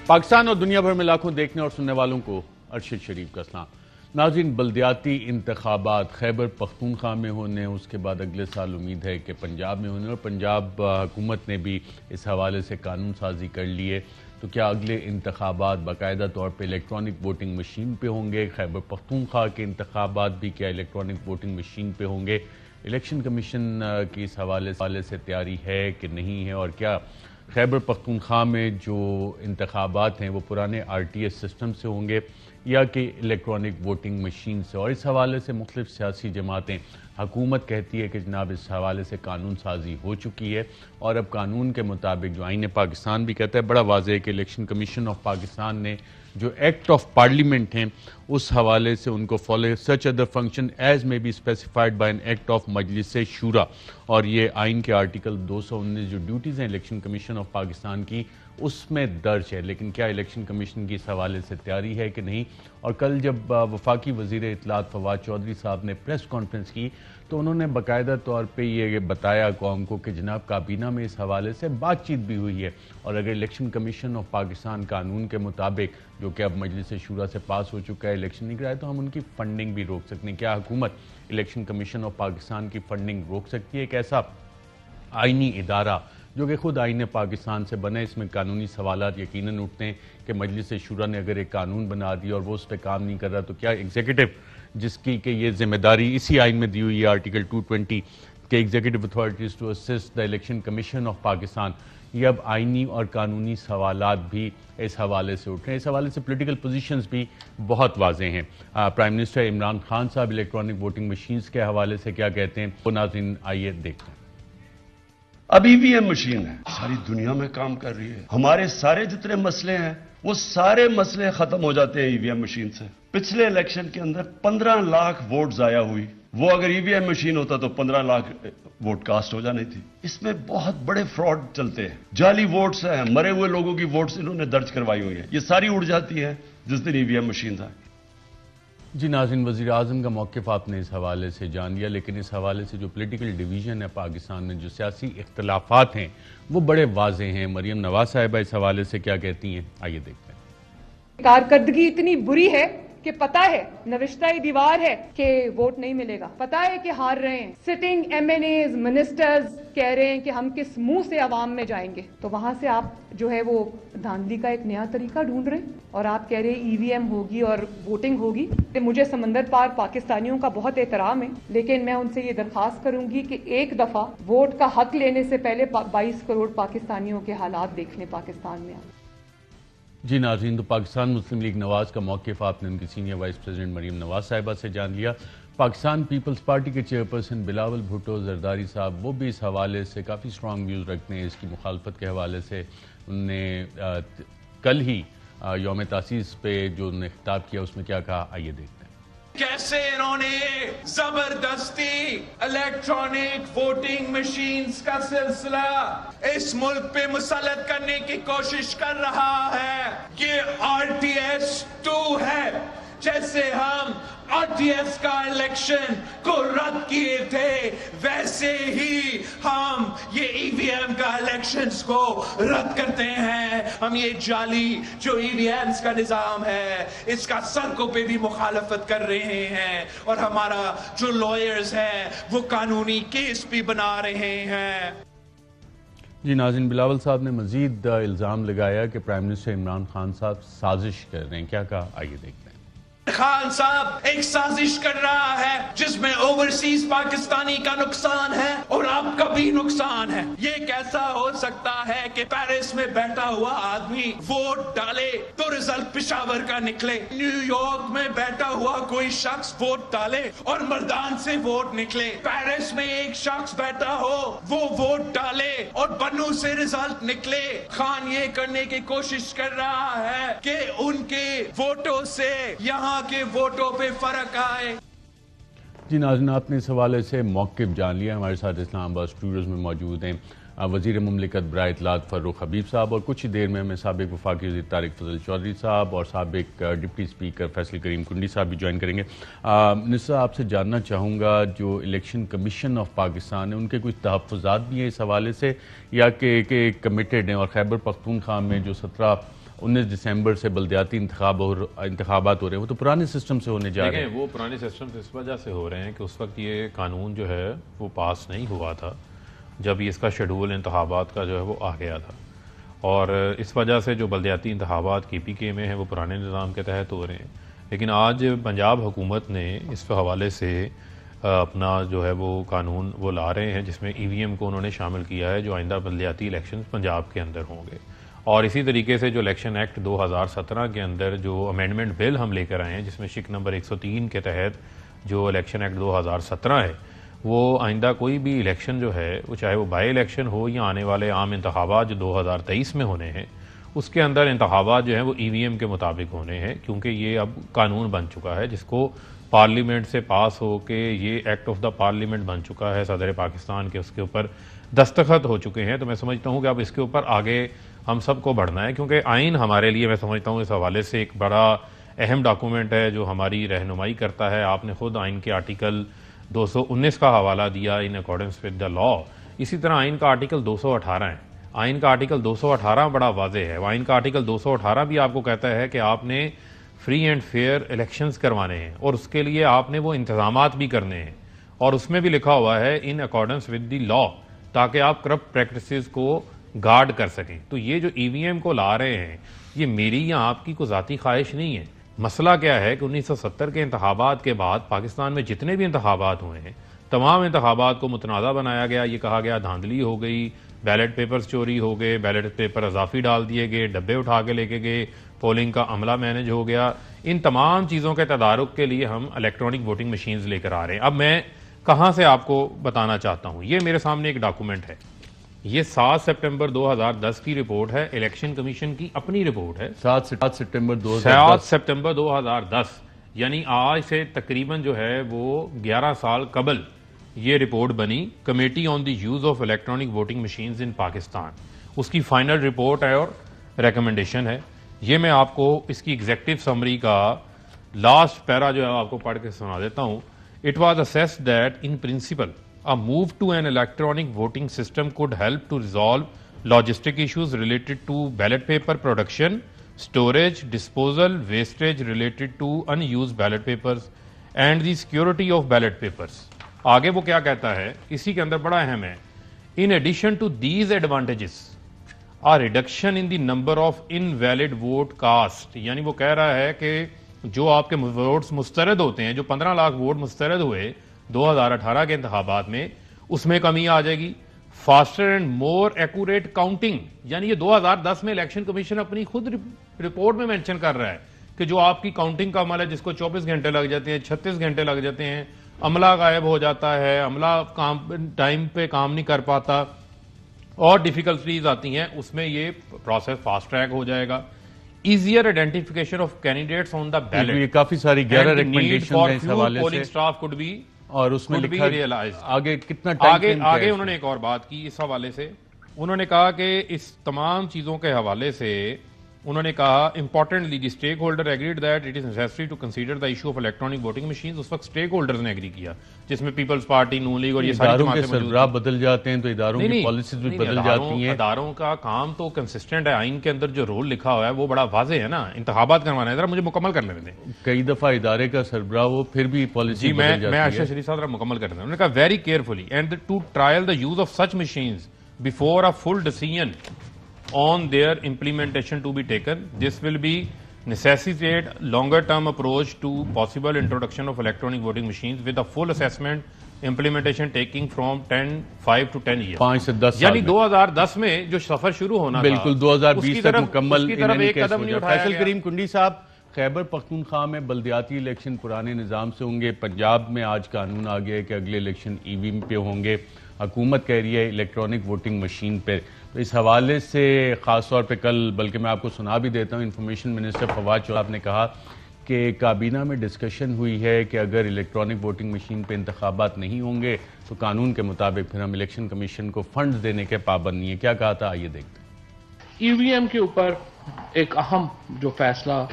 پاکستان اور دنیا بھر میں لاکھوں دیکھنے اور سننے والوں کو ارشد شریف کا سلام۔ ناظرین، بلدیاتی انتخابات خیبر پختونخوا میں ہونے، اس کے بعد اگلے سال امید ہے کہ پنجاب میں ہونے، اور پنجاب حکومت نے بھی اس حوالے سے قانون سازی کر لی ہے۔ تو کیا اگلے انتخابات باقاعدہ طور پہ الیکٹرانک ووٹنگ مشین پہ ہوں گے؟ خیبر پختونخوا کے انتخابات بھی کیا الیکٹرانک ووٹنگ مشین پہ ہوں گے؟ الیکشن کمیشن کی اس حوالے سے تیاری ہے کہ نہیں ہے؟ اور کیا خیبر پختونخوا میں جو انتخابات ہیں وہ پرانے RTS سسٹم سے ہوں گے یا کہ الیکٹرانک ووٹنگ مشین سے؟ اور اس حوالے سے مختلف سیاسی جماعتیں، حکومت کہتی ہے کہ جناب اس حوالے سے قانون سازی ہو چکی ہے، اور اب قانون کے مطابق جو آئین پاکستان بھی کہتا ہے، بڑا واضح ہے کہ الیکشن کمیشن آف پاکستان نے جو ایکٹ آف پارلیمنٹ ہیں اس حوالے سے ان کو follow such other functions as may be specified by an act of Majlis Shura, اور یہ آئین کے آرٹیکل 219 جو ڈیوٹیز ہیں الیکشن کمیشن آف پاکستان کی اس میں درج ہے۔ لیکن کیا الیکشن کمیشن کی اس حوالے سے تیاری ہے کہ نہیں؟ اور کل جب وفاقی وزیر اطلاعات فواد چودھری صاحب نے پریس کانفرنس کی تو انہوں نے باقاعدہ طور پہ یہ بتایا قوم کو کہ جناب کابینہ میں اس حوالے سے بات چیت بھی ہوئی ہے، اور اگر الیکشن کمیشن آف پاکستان قانون کے مطابق جو کہ اب مجلس شورا سے پاس ہو چکا ہے الیکشن نہیں کرائے تو ہم ان کی فنڈنگ بھی روک سکتے ہیں۔ کیا حکومت الیکشن کمیشن آف پاکستان کی فنڈنگ روک سکتی ہے؟ ایک ایسا آئینی ادارہ جو کہ خود آئین پاکستان سے بنا، اس میں قانونی سوالات یقیناً اٹھتے ہیں کہ مجلس شورا نے اگر ایک قانون بنا دیا اور وہ اس پہ کام نہیں کر رہا تو کیا ایگزیکٹو جس کی کہ یہ ذمہ داری اسی آئین میں دی ہوئی ہے آرٹیکل 220 کہ executive authorities to assist the election commission of Pakistan, یہ اب آئینی اور قانونی سوالات بھی اس حوالے سے اٹھ رہے ہیں۔ اس حوالے سے پولیٹیکل پوزیشنز بھی بہت واضح ہیں۔ پرائم منسٹر عمران خان صاحب الیکٹرانک ووٹنگ مشینز کے حوالے سے کیا کہتے ہیں، وہ ناظرین آئیے دیکھتے ہیں۔ اب EVM مشین ہے، ساری دنیا میں کام کر رہی ہے۔ ہمارے سارے جتنے مسئلے ہیں وہ سارے مسئلے ختم ہو جاتے ہیں EVM مشین سے۔ پچھلے الیکشن کے اندر 15 لاکھ ووٹ ضائع ہوئی، وہ اگر EVM مشین ہوتا تو 15 لاکھ ووٹ کاسٹ ہو جانی تھی۔ اس میں بہت بڑے فراڈ چلتے ہیں، جعلی ووٹس ہیں، مرے ہوئے لوگوں کی ووٹس انہوں نے درج کروائی ہوئی ہیں، یہ ساری اڑ جاتی ہے جس دن EVM مشین تھا۔ جی ناظرین، وزیر اعظم کا موقف آپ نے اس حوالے سے جان لیا، لیکن اس حوالے سے جو پولیٹیکل ڈیویژن ہے پاکستان میں، جو سیاسی اختلافات ہیں وہ بڑے واضح ہیں۔ مریم نواز صاحبہ اس حوالے سے کیا کہتی ہیں، آئیے دیکھتے ہیں۔ کارکردگی اتنی بری ہے کہ پتا ہے نوشتہ دیوار ہے کہ ووٹ نہیں ملے گا، پتا ہے کہ ہار رہے ہیں، سٹنگ MNAs منسٹرز کہہ رہے ہیں کہ ہم کس منہ سے عوام میں جائیں گے، تو وہاں سے آپ جو ہے وہ دھاندلی کا ایک نیا طریقہ ڈھونڈ رہے ہیں، اور آپ کہہ رہے ہیں EVM ہوگی اور ووٹنگ ہوگی۔ مجھے سمندر پار پاکستانیوں کا بہت احترام ہے، لیکن میں ان سے یہ درخواست کروں گی کہ ایک دفعہ ووٹ کا حق لینے سے پہلے 22 کروڑ پاکستانیوں کے حالات دیکھ لیں پاکستان میں۔ جی ناظرین، تو پاکستان مسلم لیگ نواز کا موقف آپ نے ان کی senior vice president Maryam Nawaz صاحبہ سے جان لیا۔ پاکستان پیپلز پارٹی کے چیئرپرسن بلاول بھٹو زرداری صاحب، وہ بھی اس حوالے سے کافی سٹرانگ ویوز رکھتے ہیں، اس کی مخالفت کے حوالے سے انہوں نے کل ہی یوم تاسیس پہ جو انہوں نے خطاب کیا اس میں کیا کہا، آئیے دیکھتے ہیں۔ کیسے انہوں نے زبردستی الیکٹرانک ووٹنگ مشینز کا سلسلہ اس ملک پہ مسلط کرنے کی کوشش کر رہا ہے۔ یہ RTS 2 ہے، جیسے ہم RTS کا الیکشن کو رد کیے تھے ویسے ہی ہم یہ EVM کا الیکشنز کو رد کرتے ہیں۔ ہم یہ جعلی جو EVMs کا نظام ہے اس کا سڑکوں پہ بھی مخالفت کر رہے ہیں، اور ہمارا جو لائرز ہیں وہ قانونی کیس بھی بنا رہے ہیں۔ جی ناظرین، بلاول صاحب نے مزید الزام لگایا کہ پرائم منسٹر عمران خان صاحب سازش کر رہے ہیں، کیا کہا، آئیے دیکھتے ہیں۔ خان صاحب ایک سازش کر رہا ہے جس میں اوورسیز پاکستانی کا نقصان ہے اور آپ کا بھی نقصان ہے۔ یہ کیسا ہو سکتا ہے کہ پیرس میں بیٹھا ہوا آدمی ووٹ ڈالے تو رزلٹ پشاور کا نکلے، نیو یارک میں بیٹھا ہوا کوئی شخص ووٹ ڈالے اور مردان سے ووٹ نکلے، پیرس میں ایک شخص بیٹھا ہو وہ ووٹ ڈالے اور بنو سے رزلٹ نکلے۔ خان یہ کرنے کی کوشش کر رہا ہے کہ ان کے ووٹوں سے یہاں کے ووٹوں پہ فرق آئے۔ جی ناظرین، آپ نے اس حوالے سے موقف جان لیا۔ ہمارے ساتھ اسلام آباد اسٹوڈیوز میں موجود ہیں وزیر مملکت برائے اطلاعات فروخ حبیب صاحب، اور کچھ ہی دیر میں ہمیں سابق وفاقی وزیر طارق فضل چودھری صاحب اور سابق ڈپٹی اسپیکر فیصل کریم کنڈی صاحب بھی جوائن کریں گے۔ نسا، آپ سے جاننا چاہوں گا جو الیکشن کمیشن آف پاکستان ہے ان کے کچھ تحفظات بھی ہیں اس حوالے سے، یا کہ کمیٹڈ ہیں، اور خیبر پختونخوا میں جو 17 19 دسمبر سے بلدیاتی انتخابات ہو رہے ہیں، وہ تو پرانے سسٹم سے ہونے جا رہے ہیں۔ وہ پرانے سسٹم سے اس وجہ سے ہو رہے ہیں کہ اس وقت یہ قانون جو ہے وہ پاس نہیں ہوا تھا جب اس کا شیڈول انتخابات کا جو ہے وہ آ گیا تھا، اور اس وجہ سے جو بلدیاتی انتخابات KPK میں ہیں وہ پرانے نظام کے تحت ہو رہے ہیں۔ لیکن آج پنجاب حکومت نے اس حوالے سے اپنا جو ہے وہ قانون وہ لا رہے ہیں جس میں EVM کو انہوں نے شامل کیا ہے جو آئندہ بلدیاتی الیکشن پنجاب کے اندر ہوں گے، اور اسی طریقے سے جو الیکشن ایکٹ 2017 کے اندر جو امینڈمنٹ بل ہم لے کر آئے ہیں جس میں شق نمبر 103 کے تحت جو الیکشن ایکٹ 2017 ہے وہ آئندہ کوئی بھی الیکشن جو ہے وہ چاہے وہ بائی الیکشن ہو یا آنے والے عام انتخابات جو 2023 میں ہونے ہیں اس کے اندر انتخابات جو ہیں وہ EVM کے مطابق ہونے ہیں، کیونکہ یہ اب قانون بن چکا ہے جس کو پارلیمنٹ سے پاس ہو کے یہ ایکٹ آف دا پارلیمنٹ بن چکا ہے، صدر پاکستان کے اس کے اوپر دستخط ہو چکے ہیں۔ تو میں سمجھتا ہوں کہ اب اس کے اوپر آگے ہم سب کو بڑھنا ہے، کیونکہ آئین ہمارے لیے میں سمجھتا ہوں اس حوالے سے ایک بڑا اہم ڈاکومنٹ ہے جو ہماری رہنمائی کرتا ہے۔ آپ نے خود آئین کے آرٹیکل 219 کا حوالہ دیا ان اکارڈنس ود دا لا، اسی طرح آئین کا آرٹیکل 218 ہے۔ آئین کا آرٹیکل 218 بڑا واضح ہے، آئین کا آرٹیکل 218 بھی آپ کو کہتا ہے کہ آپ نے فری اینڈ فیئر الیکشنز کروانے ہیں اور اس کے لیے آپ نے وہ انتظامات بھی کرنے ہیں، اور اس میں بھی لکھا ہوا ہے ان اکارڈنس ود دی لا، تاکہ آپ کرپٹ پریکٹسز کو گارڈ کر سکیں۔ تو یہ جو EVM کو لا رہے ہیں یہ میری یا آپ کی کوئی ذاتی خواہش نہیں ہے۔ مسئلہ کیا ہے کہ 1970 کے انتخابات کے بعد پاکستان میں جتنے بھی انتخابات ہوئے ہیں تمام انتخابات کو متنازع بنایا گیا، یہ کہا گیا دھاندلی ہو گئی، بیلٹ پیپرز چوری ہو گئے، بیلٹ پیپر اضافی ڈال دیے گئے، ڈبے اٹھا کے لے کے گئے، پولنگ کا عملہ مینج ہو گیا۔ ان تمام چیزوں کے تدارک کے لیے ہم الیکٹرانک ووٹنگ مشینز لے کر آ رہے ہیں۔ اب میں کہاں سے آپ کو بتانا چاہتا ہوں، یہ میرے سامنے ایک ڈاکومنٹ ہے، یہ 7 سپٹمبر 2010 کی رپورٹ ہے، الیکشن کمیشن کی اپنی رپورٹ ہے۔ 7 سپٹمبر 2010 یعنی آج سے تقریباً جو ہے وہ 11 سال قبل یہ رپورٹ بنی، committee on the use of electronic voting machines in Pakistan, اس کی فائنل رپورٹ ہے اور ریکمنڈیشن ہے۔ یہ میں آپ کو اس کی ایگزیکٹو سمری کا لاسٹ پیرا جو ہے آپ کو پڑھ کے سنا دیتا ہوں۔ It was assessed that in principle a move to an electronic voting system could help to resolve logistic issues related to ballot paper production, storage, disposal, wastage related to unused ballot papers and the security of ballot papers. آگے وہ کیا کہتا ہے، اسی کے اندر بڑا اہم ہے، in addition to these advantages a reduction in the number of invalid vote cast، یعنی وہ کہہ رہا ہے کہ جو آپ کے ووٹس مسترد ہوتے ہیں، جو 15 لاکھ ووٹ مسترد ہوئے 2018 کے انتخابات میں، اس میں کمی آ جائے گی۔ Faster and more accurate counting, یعنی یہ 2010 میں الیکشن کمیشن اپنی خود رپورٹ میں مینشن کر رہا ہے کہ جو آپ کی کاؤنٹنگ کا عمل ہے جس کو 24 گھنٹے لگ جاتے ہیں، 36 گھنٹے لگ جاتے ہیں، عملہ غائب ہو جاتا ہے، عملہ ٹائم پہ کام نہیں کر پاتا اور ڈیفیکلٹیز آتی ہیں، اس میں یہ پروسیس فاسٹ ٹریک ہو جائے گا۔ Easier identification of candidates on the ballot, یہ کافی ساری 11 ریکمنڈیشن ہیں اس حوالے سے، پولنگ سٹاف could be اور اس میں لکھا آگے کتنا آگے انہوں نے ایک اور بات کی اس حوالے سے، انہوں نے کہا کہ اس تمام چیزوں کے حوالے سے انہوں نے کہا importantly the stakeholder agreed that it is necessary to consider the issue of electronic voting machines. اس وقت اسٹیک ہولڈرز نے ایگری کیا جس میں پیپلز پارٹی، نون لیگ اور یہ ساری اداروں کے سربراہ بدل جاتے ہیں تو اداروں کی پالیسیز بھی بدل جاتی ہیں۔ اداروں کا کام تو کنسسٹنٹ ہے، آئین کے اندر جو رول لکھا ہوا ہے وہ بڑا واضح ہے نا، انتخابات کروانا ہے۔ ذرا مجھے مکمل کرنے دیں، کئی دفعہ ادارے کا سربراہ وہ پھر بھی پالیسی بدل جاتی ہے۔ میں ارشد شریف صاحب مکمل کر دیں۔ انہوں نے کہا very carefully and to trial the use of such machines before a full decision on their implementation to be taken. This will be necessitate longer term approach to possible introduction of electronic voting machines with a full assessment implementation taking from 5 to 10 years. 5 سے 10 یعنی 2010 میں جو سفر شروع ہونا تھا بالکل 2020 تک مکمل ایک قدم نہیں اٹھایا فیصل کریم کنڈی صاحب، خیبر پختونخوا میں بلدیاتی الیکشن پرانے نظام سے ہوں گے، پنجاب میں آج قانون آ گیا ہے کہ اگلے الیکشن EVM پہ ہوں گے، حکومت کہہ رہی ہے الیکٹرانک ووٹنگ مشین پہ۔ تو اس حوالے سے خاص طور پہ کل، بلکہ میں آپ کو سنا بھی دیتا ہوں، انفارمیشن منسٹر فواد چودھری نے کہا کہ کابینہ میں ڈسکشن ہوئی ہے کہ اگر الیکٹرانک ووٹنگ مشین پہ انتخابات نہیں ہوں گے تو قانون کے مطابق پھر ہم الیکشن کمیشن کو فنڈز دینے کے پابند نہیں ہے۔ کیا کہا تھا، آئیے دیکھتے ہیں۔ EVM کے اوپر ایک اہم جو فیصلہ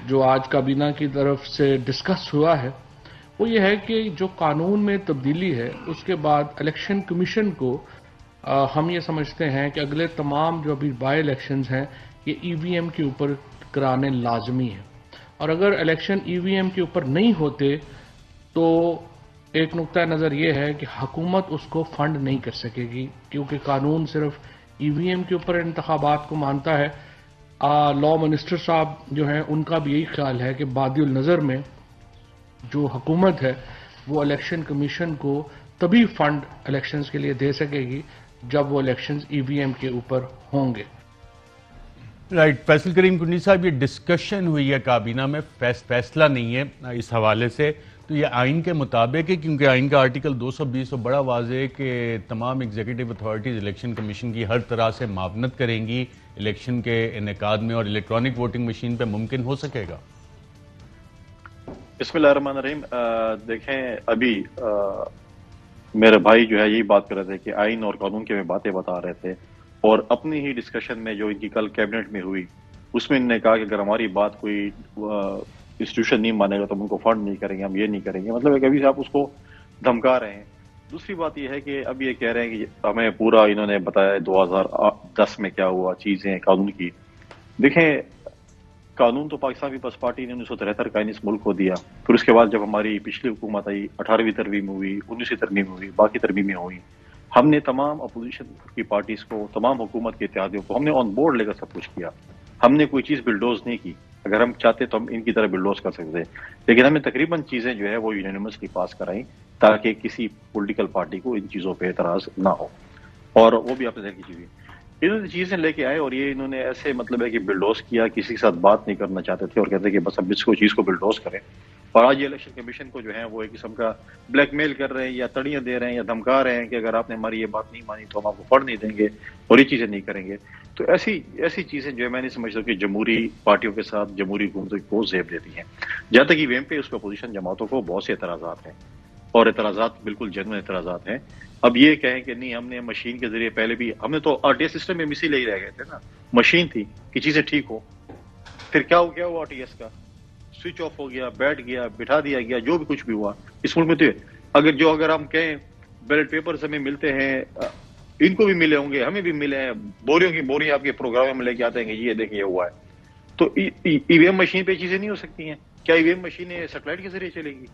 جو آج کابینہ کی طرف سے ڈسکس ہوا ہے وہ یہ ہے کہ جو قانون میں تبدیلی ہے اس کے بعد الیکشن کمیشن کو ہم یہ سمجھتے ہیں کہ اگلے تمام جو ابھی بائی الیکشنز ہیں یہ ای وی ایم کے اوپر کرانے لازمی ہیں. اور اگر الیکشن ای وی ایم کے اوپر نہیں ہوتے تو ایک نقطہ نظر یہ ہے کہ حکومت اس کو فنڈ نہیں کر سکے گی، کیونکہ قانون صرف ای وی ایم کے اوپر انتخابات کو مانتا ہے. لا منسٹر صاحب جو ہیں ان کا بھی یہی خیال ہے کہ بادی النظر میں جو حکومت ہے وہ الیکشن کمیشن کو تبھی فنڈ الیکشنز کے لیے دے سکے گی جب وہ الیکشنز ای وی ایم کے اوپر ہوں گے. رائٹ. فیصل کریم کنڈی صاحب، یہ ڈسکشن ہوئی ہے کابینہ میں، فیصلہ نہیں ہے اس حوالے سے، تو یہ آئین کے مطابق ہے؟ کیونکہ آئین کا آرٹیکل 220 بڑا واضح ہے کہ تمام ایگزیکٹو اتھارٹیز الیکشن کمیشن کی ہر طرح سے معاونت کریں گی الیکشن کے انعقاد میں، اور الیکٹرانک ووٹنگ مشین پہ ممکن ہو سکے گا؟ بسم اللہ الرحمن الرحیم. دیکھیں، ابھی میرے بھائی جو ہے یہی بات کر رہے تھے کہ آئین اور قانون کے میں باتیں بتا رہے تھے، اور اپنی ہی ڈسکشن میں جو ان کی کل کیبنٹ میں ہوئی اس میں انہوں نے کہا کہ اگر ہماری بات کوئی انسٹیٹیوشن نہیں مانے گا تو ہم ان کو فنڈ نہیں کریں گے، ہم یہ نہیں کریں گے. مطلب کبھی سے آپ اس کو دھمکا رہے ہیں. دوسری بات یہ ہے کہ اب یہ کہہ رہے ہیں کہ ہمیں پورا انہوں نے بتایا 2010 میں کیا ہوا چیزیں قانون کی. دیکھیں، قانون تو پاکستان پیپلز پارٹی نے 1973 کا اس ملک کو دیا. پھر اس کے بعد جب ہماری پچھلی حکومت آئی، 18ویں ترمیم ہوئی، 19ویں ترمیم ہوئی، باقی ترمیمیں ہوئی، ہم نے تمام اپوزیشن کی پارٹیز کو، تمام حکومت کے اتحادیوں کو ہم نے آن بورڈ لے کر سب کچھ کیا. ہم نے کوئی چیز بلڈوز نہیں کی. اگر ہم چاہتے تو ہم ان کی طرح بلڈوز کر سکتے، لیکن ہمیں تقریباً چیزیں جو ہے وہ یونینیمسلی پاس کرائیں تاکہ کسی پولیٹیکل پارٹی کو ان چیزوں پہ اعتراض نہ ہو. اور وہ بھی آپ نے کی چیزیں انہوں نے چیزیں لے کے آئے، اور یہ انہوں نے ایسے مطلب ہے کہ بلڈوز کیا، کسی کے ساتھ بات نہیں کرنا چاہتے تھے اور کہتے کہ بس اب اس کو چیز کو بلڈوز کریں. اور آج یہ الیکشن کمیشن کو جو ہے وہ ایک قسم کا بلیک میل کر رہے ہیں، یا تڑیاں دے رہے ہیں، یا دھمکا رہے ہیں کہ اگر آپ نے ہماری یہ بات نہیں مانی تو ہم آپ کو فنڈ نہیں دیں گے اور یہ چیزیں نہیں کریں گے. تو ایسی چیزیں جو ہے میں نہیں سمجھتا کہ جمہوری پارٹیوں کے ساتھ جمہوری حکومتوں کو زیب دیتی ہیں. جہاں تک ای وی ایم پہ اس کو اپوزیشن جماعتوں کو بہت سے اعتراضات ہیں، اور اعتراضات بالکل جنوین اعتراضات ہیں. اب یہ کہیں کہ نہیں ہم نے مشین کے ذریعے، پہلے بھی ہم نے تو آر ٹی ایس سسٹم میں اسی لیے رہ گئے تھے نا، مشین تھی کہ چیزیں ٹھیک ہو. پھر کیا ہو گیا وہ آر ٹی ایس کا سوئچ آف ہو گیا، بیٹھ گیا، بٹھا دیا گیا، جو بھی کچھ بھی ہوا اس ملک میں. تو اگر ہم کہیں بیلٹ پیپرز ہمیں ملتے ہیں، ان کو بھی ملے ہوں گے، ہمیں بھی ملے ہیں، بوریوں کی بوری آپ کے پروگرام میں لے کے آتے ہیں کہ یہ دیکھیں یہ ہوا ہے. تو ای وی ایم مشین پہ چیزیں نہیں ہو سکتی ہیں؟ کیا ای وی ایم مشینیں سیٹلائٹ کے ذریعے چلے گی؟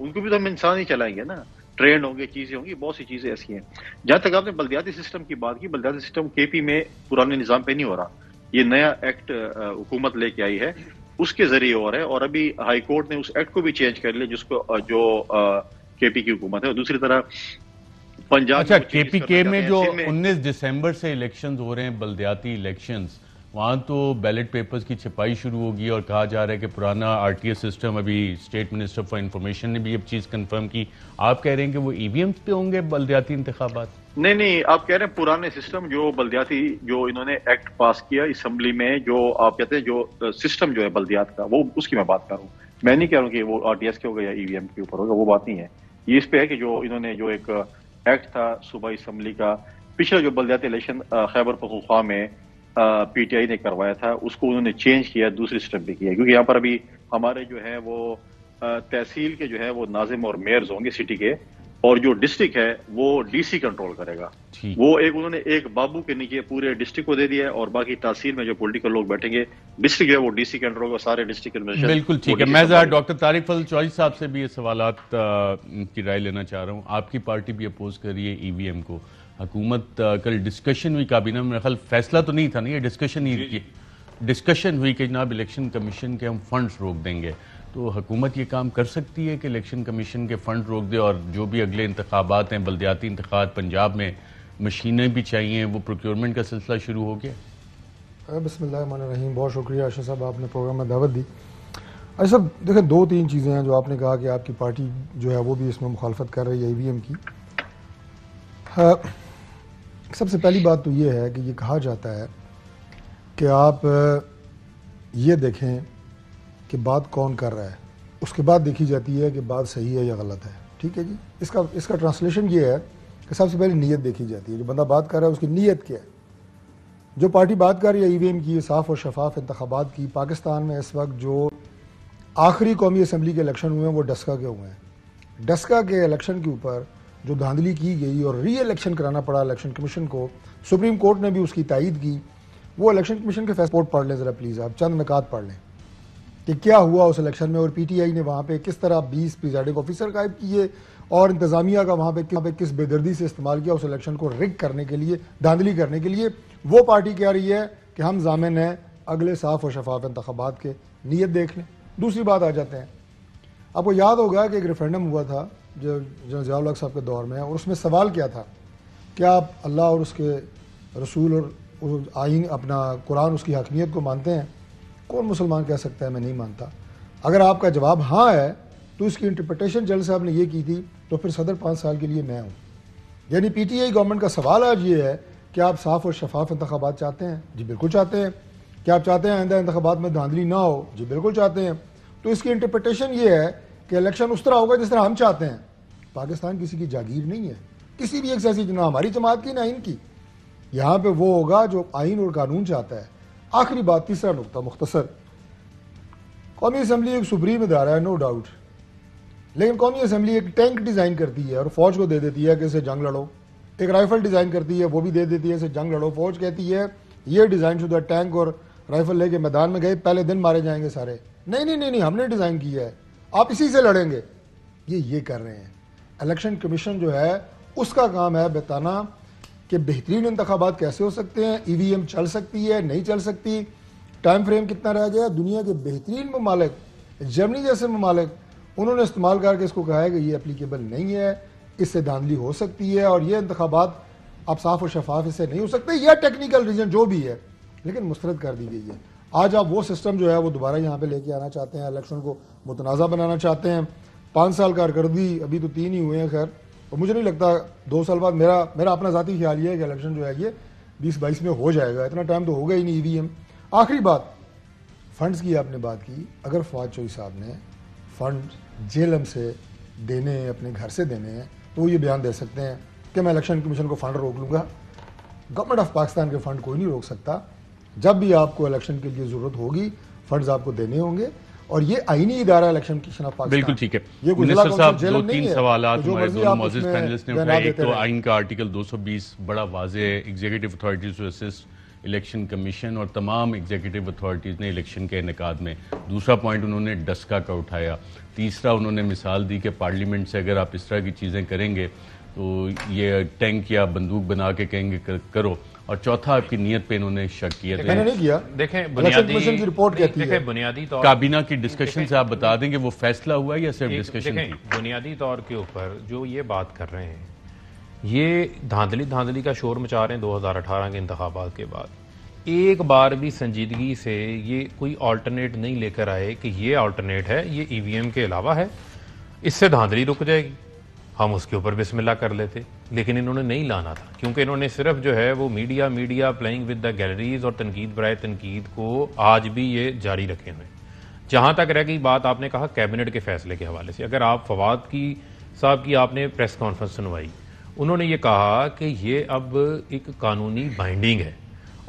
ان کو بھی تو ہم انسان ہی چلائیں گے نا، ٹرینڈ ہوں گے، چیزیں ہوں گی، بہت سی چیزیں ایسی ہیں. جہاں تک آپ نے بلدیاتی سسٹم کی بات کی، بلدیاتی سسٹم کے پی میں پرانے نظام پہ نہیں ہو رہا، یہ نیا ایکٹ حکومت لے کے آئی ہے، اس کے ذریعے ہو رہا ہے. اور ابھی ہائی کورٹ نے اس ایکٹ کو بھی چینج کر لیا جس کو جو کے پی کی حکومت ہے. اور دوسری طرف پنجاب، اچھا، کے پی کے میں جو 19 دسمبر سے الیکشنز ہو رہے ہیں، بلدیاتی الیکشنز، وہاں تو بیلٹ پیپرز کی چھپائی شروع ہوگی، اور کہا جا رہا ہے کہ پرانا آر ٹی ایس سسٹم، ابھی اسٹیٹ منسٹر فار انفارمیشن نے بھی اب چیز کنفرم کی. آپ کہہ رہے ہیں کہ وہ ای وی ایم پہ ہوں گے بلدیاتی انتخابات؟ نہیں، آپ کہہ رہے ہیں پرانے سسٹم جو بلدیاتی، جو انہوں نے ایکٹ پاس کیا اسمبلی میں، جو آپ کہتے ہیں جو سسٹم جو ہے بلدیات کا، وہ اس کی میں بات کر رہا ہوں. میں نہیں کہہ رہا ہوں کہ وہ آر ٹی ایس کے ہوگا یا ای وی ایم کے اوپر ہوگا، وہ بات نہیں ہے. یہ اس پہ ہے کہ جو انہوں نے جو ایک ایکٹ تھا صوبائی اسمبلی کا، پچھلا جو بلدیاتی الیکشن خیبر پختونخوا میں پی ٹی آئی نے کروایا تھا، اس کو انہوں نے چینج کیا، دوسری سسٹم پہ کیا. کیونکہ یہاں پر ابھی ہمارے جو ہے وہ تحصیل کے جو ہے وہ ناظم اور میئرز ہوں گے سٹی کے، اور جو ڈسٹرکٹ ہے وہ ڈی سی کنٹرول کرے گا. وہ انہوں نے ایک بابو کے نیچے پورے ڈسٹرکٹ کو دے دیا ہے، اور باقی تحصیل میں جو پولیٹیکل لوگ بیٹھیں گے، ڈسٹرکٹ جو ہے وہ ڈی سی کنٹرول کا، سارے ڈسٹرکٹ ایڈمنسٹریشن. بالکل ٹھیک ہے. میں ذرا ڈاکٹر طارق فضل چوہدری صاحب سے بھی یہ سوالات کی رائے لینا چاہ رہا ہوں. آپ کی پارٹی بھی اپوز کر رہی ہے ای وی ایم کو. حکومت کل ڈسکشن ہوئی کابینہ میں، خل فیصلہ تو نہیں تھا نا، یہ ڈسکشن ہوئی کہ جناب الیکشن کمیشن کے ہم فنڈز روک دیں گے. تو حکومت یہ کام کر سکتی ہے کہ الیکشن کمیشن کے فنڈ روک دے، اور جو بھی اگلے انتخابات ہیں، بلدیاتی انتخابات پنجاب میں، مشینیں بھی چاہیے، وہ پروکیورمنٹ کا سلسلہ شروع ہو گیا؟ بسم اللہ الرحمن الرحیم. بہت شکریہ اشرف صاحب، آپ نے پروگرام میں دعوت دی. اشرف صاحب دیکھیں، 2-3 چیزیں ہیں جو آپ نے کہا کہ آپ کی پارٹی جو ہے وہ بھی اس میں مخالفت کر رہی ہے ای وی ایم کی. سب سے پہلی بات تو یہ ہے کہ یہ کہا جاتا ہے کہ آپ یہ دیکھیں کہ بات کون کر رہا ہے، اس کے بعد دیکھی جاتی ہے کہ بات صحیح ہے یا غلط ہے. ٹھیک ہے جی. اس کا ٹرانسلیشن یہ ہے کہ سب سے پہلے نیت دیکھی جاتی ہے. جو بندہ بات کر رہا ہے اس کی نیت کیا ہے. جو پارٹی بات کر رہی ہے ای وی ایم کی، صاف اور شفاف انتخابات کی، پاکستان میں اس وقت جو آخری قومی اسمبلی کے الیکشن ہوئے ہیں وہ ڈسکا کے ہوئے ہیں. ڈسکا کے الیکشن کے اوپر جو دھاندلی کی گئی اور ری الیکشن کرانا پڑا الیکشن کمیشن کو، سپریم کورٹ نے بھی اس کی تائید کی. وہ الیکشن کمیشن کے فیصلے پڑھ لیں ذرا پلیز، آپ چند نکات پڑھ لیں کہ کیا ہوا اس الیکشن میں، اور پی ٹی آئی نے وہاں پہ کس طرح 20 پریزائڈنگ آفیسر غائب کیے، اور انتظامیہ کا وہاں پہ کس بے دردی سے استعمال کیا اس الیکشن کو رگ کرنے کے لیے، دھاندلی کرنے کے لیے۔ وہ پارٹی کہہ رہی ہے کہ ہم ضامن ہیں اگلے صاف و شفاف انتخابات کے، نیت دیکھ لیں۔ دوسری بات آ جاتے ہیں، آپ کو یاد ہوگا کہ ایک ریفرینڈم ہوا تھا جو ضیاء الحق صاحب کے دور میں، اور اس میں سوال کیا تھا کہ آپ اللہ اور اس کے رسول اور آئین اپنا قرآن اس کی حاکمیت کو مانتے ہیں؟ کون مسلمان کہہ سکتا ہے میں نہیں مانتا؟ اگر آپ کا جواب ہاں ہے تو اس کی انٹرپریٹیشن جل صاحب نے یہ کی تھی، تو پھر صدر 5 سال کے لیے میں ہوں۔ یعنی پی ٹی آئی گورنمنٹ کا سوال آج یہ ہے کہ آپ صاف اور شفاف انتخابات چاہتے ہیں؟ جی بالکل چاہتے ہیں۔ کیا آپ چاہتے ہیں آئندہ انتخابات میں دھاندلی نہ ہو؟ جی بالکل چاہتے ہیں۔ تو اس کی انٹرپریٹیشن یہ ہے کہ الیکشن اس طرح ہوگا جس طرح ہم چاہتے ہیں۔ پاکستان کسی کی جاگیر نہیں ہے، کسی بھی ایک سیاسی، نہ ہماری جماعت کی نہ ان کی۔ یہاں پہ وہ ہوگا جو آئین اور قانون چاہتا ہے۔ آخری بات، تیسرا نقطہ مختصر، قومی اسمبلی ایک سپریم ادارہ ہے، نو ڈاؤٹ، لیکن قومی اسمبلی ایک ٹینک ڈیزائن کرتی ہے اور فوج کو دے دیتی ہے کہ اسے جنگ لڑو، ایک رائفل ڈیزائن کرتی ہے، وہ بھی دے دیتی ہے اسے جنگ لڑو۔ فوج کہتی ہے یہ ڈیزائن شدہ ٹینک اور رائفل لے کے میدان میں گئے، پہلے دن مارے جائیں گے سارے۔ نہیں، ہم نے ڈیزائن کیا ہے، آپ اسی سے لڑیں گے۔ یہ کر رہے ہیں۔ الیکشن کمیشن جو ہے اس کا کام ہے بتانا کہ بہترین انتخابات کیسے ہو سکتے ہیں، ای وی ایم چل سکتی ہے نہیں چل سکتی، ٹائم فریم کتنا رہ گیا۔ دنیا کے بہترین ممالک، جرمنی جیسے ممالک، انہوں نے استعمال کر کے اس کو کہا ہے کہ یہ اپلیکیبل نہیں ہے، اس سے دھاندلی ہو سکتی ہے، اور یہ انتخابات اب صاف و شفاف اس سے نہیں ہو سکتے، یا ٹیکنیکل ریزن جو بھی ہے، لیکن مسترد کر دی گئی ہے۔ آج آپ وہ سسٹم جو ہے وہ دوبارہ یہاں پہ لے کے آنا چاہتے ہیں، الیکشن کو متنازع بنانا چاہتے ہیں۔ 5 سال کارکردگی، ابھی تو 3 ہی ہوئے ہیں خیر، اور مجھے نہیں لگتا 2 سال بعد، میرا اپنا ذاتی خیال یہ ہے کہ الیکشن جو ہے یہ 2022 میں ہو جائے گا، اتنا ٹائم تو ہوگا ہی نہیں ای وی ایم۔ آخری بات، فنڈز کی آپ نے بات کی، اگر فواد چوہی صاحب نے فنڈ جیلم سے دینے ہیں، اپنے گھر سے دینے ہیں، تو وہ یہ بیان دے سکتے ہیں کہ میں الیکشن کمیشن کو فنڈ روک لوں گا۔ گورنمنٹ آف پاکستان کے فنڈ کوئی نہیں روک سکتا۔ جب بھی آپ کو الیکشن کے لیے ضرورت ہوگی فنڈز آپ کو دینے ہوں گے، اور یہ آئینی ادارہ الیکشن کمیشن آف پاکستان۔ بالکل ٹھیک ہے یہ منسٹر صاحب، 2-3 سوالات ہمارے دونوں معزز پینلسٹ نے اٹھائے۔ ایک تو آئین کا آرٹیکل 220 بڑا واضح ہے، executive authorities to assist election commission اور تمام ایگزیکٹو اتھارٹیز نے الیکشن کے انعقاد میں۔ دوسرا پوائنٹ انہوں نے ڈسکا کا اٹھایا۔ تیسرا انہوں نے مثال دی کہ پارلیمنٹ سے اگر آپ اس طرح کی چیزیں کریں گے تو یہ ٹینک یا بندوق بنا کے کہیں گے کرو، اور چوتھا آپ کی نیت پہ انہوں نے شک کیا۔ میں نے نہیں کیا، دیکھیں بنیادی طور کابینہ کی ڈسکشن سے آپ بتا دیں کہ وہ فیصلہ ہوا ہے یا صرف ڈسکشن تھی؟ بنیادی طور کے اوپر جو یہ بات کر رہے ہیں، یہ دھاندلی کا شور مچا رہے ہیں 2018 کے انتخابات کے بعد۔ ایک بار بھی سنجیدگی سے یہ کوئی آلٹرنیٹ نہیں لے کر آئے کہ یہ آلٹرنیٹ ہے، یہ ای وی ایم کے علاوہ ہے، اس سے دھاندلی رک جائے گی، ہم اس کے اوپر بسم اللہ کر لیتے۔ لیکن انہوں نے نہیں لانا تھا، کیونکہ انہوں نے صرف جو ہے وہ media plying with the galleries اور تنقید برائے تنقید کو آج بھی یہ جاری رکھے ہوئے۔ جہاں تک رہ گئی بات، آپ نے کہا کیبنٹ کے فیصلے کے حوالے سے، اگر آپ فواد صاحب کی آپ نے پریس کانفرنس سنوائی، انہوں نے یہ کہا کہ یہ اب ایک قانونی بائنڈنگ ہے،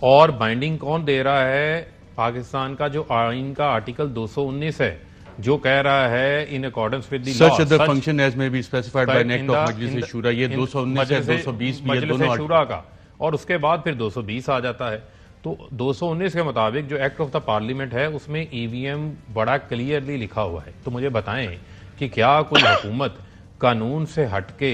اور بائنڈنگ کون دے رہا ہے؟ پاکستان کا جو آئین کا آرٹیکل 219 ہے، جو کہہ رہا ہے in accordance with the law such other function as may be specified by an act of مجلس شورا۔ یہ 219 ہے، 220 بھی ہے، دونوں مجلس شورا کا، اور اس کے بعد پھر 220 آ جاتا ہے۔ تو 219 کے مطابق جو ایکٹ آف دا پارلیمنٹ ہے اس میں ای وی ایم بڑا کلیئرلی لکھا ہوا ہے۔ تو مجھے بتائیں کہ کیا کوئی حکومت قانون سے ہٹ کے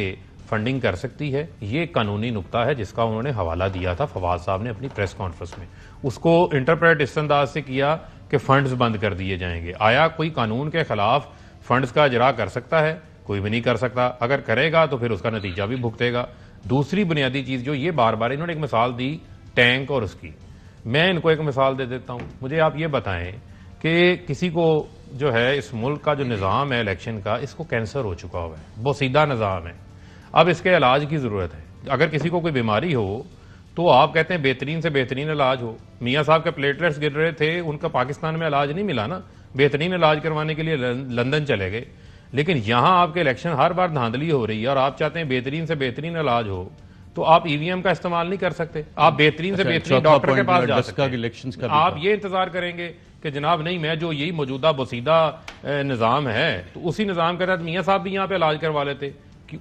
فنڈنگ کر سکتی ہے؟ یہ قانونی نقطہ ہے جس کا انہوں نے حوالہ دیا تھا فواد صاحب نے اپنی پریس کانفرنس میں، اس کو انٹرپریٹ اس انداز سے کیا کہ فنڈز بند کر دیے جائیں گے۔ آیا کوئی قانون کے خلاف فنڈز کا اجرا کر سکتا ہے؟ کوئی بھی نہیں کر سکتا۔ اگر کرے گا تو پھر اس کا نتیجہ بھی بھگتے گا۔ دوسری بنیادی چیز جو یہ بار بار انہوں نے ایک مثال دی ٹینک اور اس کی، میں ان کو ایک مثال دے دیتا ہوں۔ مجھے آپ یہ بتائیں کہ کسی کو جو ہے اس ملک کا جو نظام ہے الیکشن کا، اس کو کینسر ہو چکا ہوا ہے، بوسیدہ نظام ہے، اب اس کے علاج کی ضرورت ہے۔ اگر کسی کو کوئی بیماری ہو تو آپ کہتے ہیں بہترین سے بہترین علاج ہو۔ میاں صاحب کے پلیٹلیٹس گر رہے تھے، ان کا پاکستان میں علاج نہیں ملا نا، بہترین علاج کروانے کے لیے لندن چلے گئے۔ لیکن یہاں آپ کے الیکشن ہر بار دھاندلی ہو رہی ہے اور آپ چاہتے ہیں بہترین سے بہترین علاج ہو، تو آپ ای وی ایم کا استعمال نہیں کر سکتے، آپ بہترین سے بہترین ڈاکٹر کے پاس جا سکتے ہیں۔ آپ یہ انتظار کریں گے کہ جناب نہیں، میں جو یہی موجودہ بوسیدہ نظام ہے تو اسی نظام کے تحت میاں صاحب بھی یہاں پہ علاج کروا لیتے،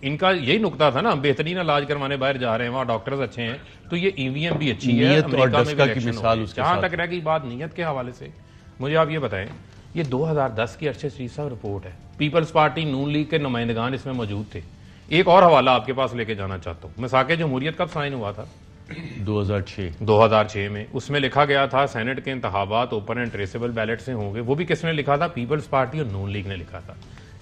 ان کا یہی نقطہ تھا نا، ہم بہترین علاج کروانے باہر جا رہے ہیں، وہاں ڈاکٹرز اچھے ہیں، تو یہ ای وی ایم بھی اچھی ہے، نیت اور ڈسکا کی مثال اس کے جہاں ساتھ تک رہ گئی بات نیت کے حوالے سے، مجھے آپ یہ بتائیں، یہ 2010 کی ارشد شریف صاحب رپورٹ ہے، پیپلز پارٹی نون لیگ کے نمائندگان اس میں موجود تھے. ایک اور حوالہ آپ کے پاس لے کے جانا چاہتا ہوں، میثاق جمہوریت کب سائن ہوا تھا؟ 2006 میں. اس میں لکھا گیا تھا سینٹ کے انتخابات اوپن اینڈ ٹریسیبل بیلٹ سے ہوں گے. وہ بھی کس نے لکھا تھا؟ پیپلز پارٹی اور نون لیگ نے لکھا تھا.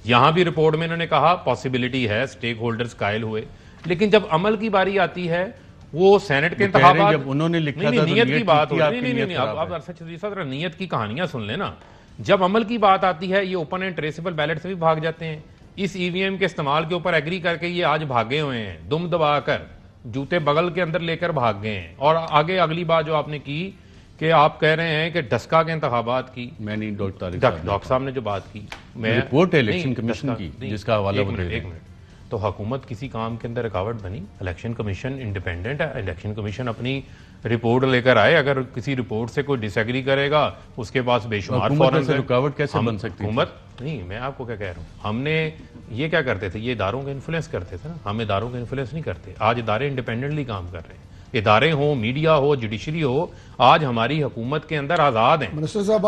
یہاں بھی رپورٹ میں انہوں نے کہا پاسبلٹی ہے، سٹیک ہولڈرز قائل ہوئے، لیکن جب عمل کی باری آتی ہے وہ سینٹ کے انتخابات، جب انہوں نے لکھا تھا نیت کی بات ہو رہی، نہیں آپ ارشد شریف صاحب نیت کی کہانیاں سن لیں نا. جب عمل کی بات آتی ہے یہ اوپن اینڈ ٹریسیبل بیلٹ سے بھی بھاگ جاتے ہیں. اس ای وی ایم کے استعمال کے اوپر ایگری کر کے یہ آج بھاگے ہوئے ہیں، دم دبا کر جوتے بغل کے اندر لے کر بھاگ گئے ہیں. اور آگے اگلی بات جو آپ نے کی کہ آپ کہہ رہے ہیں کہ ڈسکا کے انتخابات کی، میں نہیں ڈاکٹر صاحب نے جو بات کی، میں رپورٹ ہے الیکشن کمیشن کی جس کا حوالہ ایک منٹ، تو حکومت کسی کام کے اندر رکاوٹ بنی؟ الیکشن کمیشن انڈیپینڈنٹ ہے، الیکشن کمیشن اپنی رپورٹ لے کر آئے. اگر کسی رپورٹ سے کوئی ڈس ایگری کرے گا اس کے پاس بے شمار فوراً سے رکاوٹ کیسے بن سکتی ہے؟ حکومت نہیں، میں آپ کو کیا کہہ رہا ہوں، ہم نے یہ کیا کرتے تھے، یہ اداروں کا انفلوئنس کرتے تھے نا، ہم اداروں کا انفلوئنس نہیں کرتے. آج ادارے انڈیپینڈنٹلی کام کر رہے ہیں، ادارے ہوں، میڈیا ہو، جوڈیشری ہو، آج ہماری حکومت کے اندر آزاد ہیں.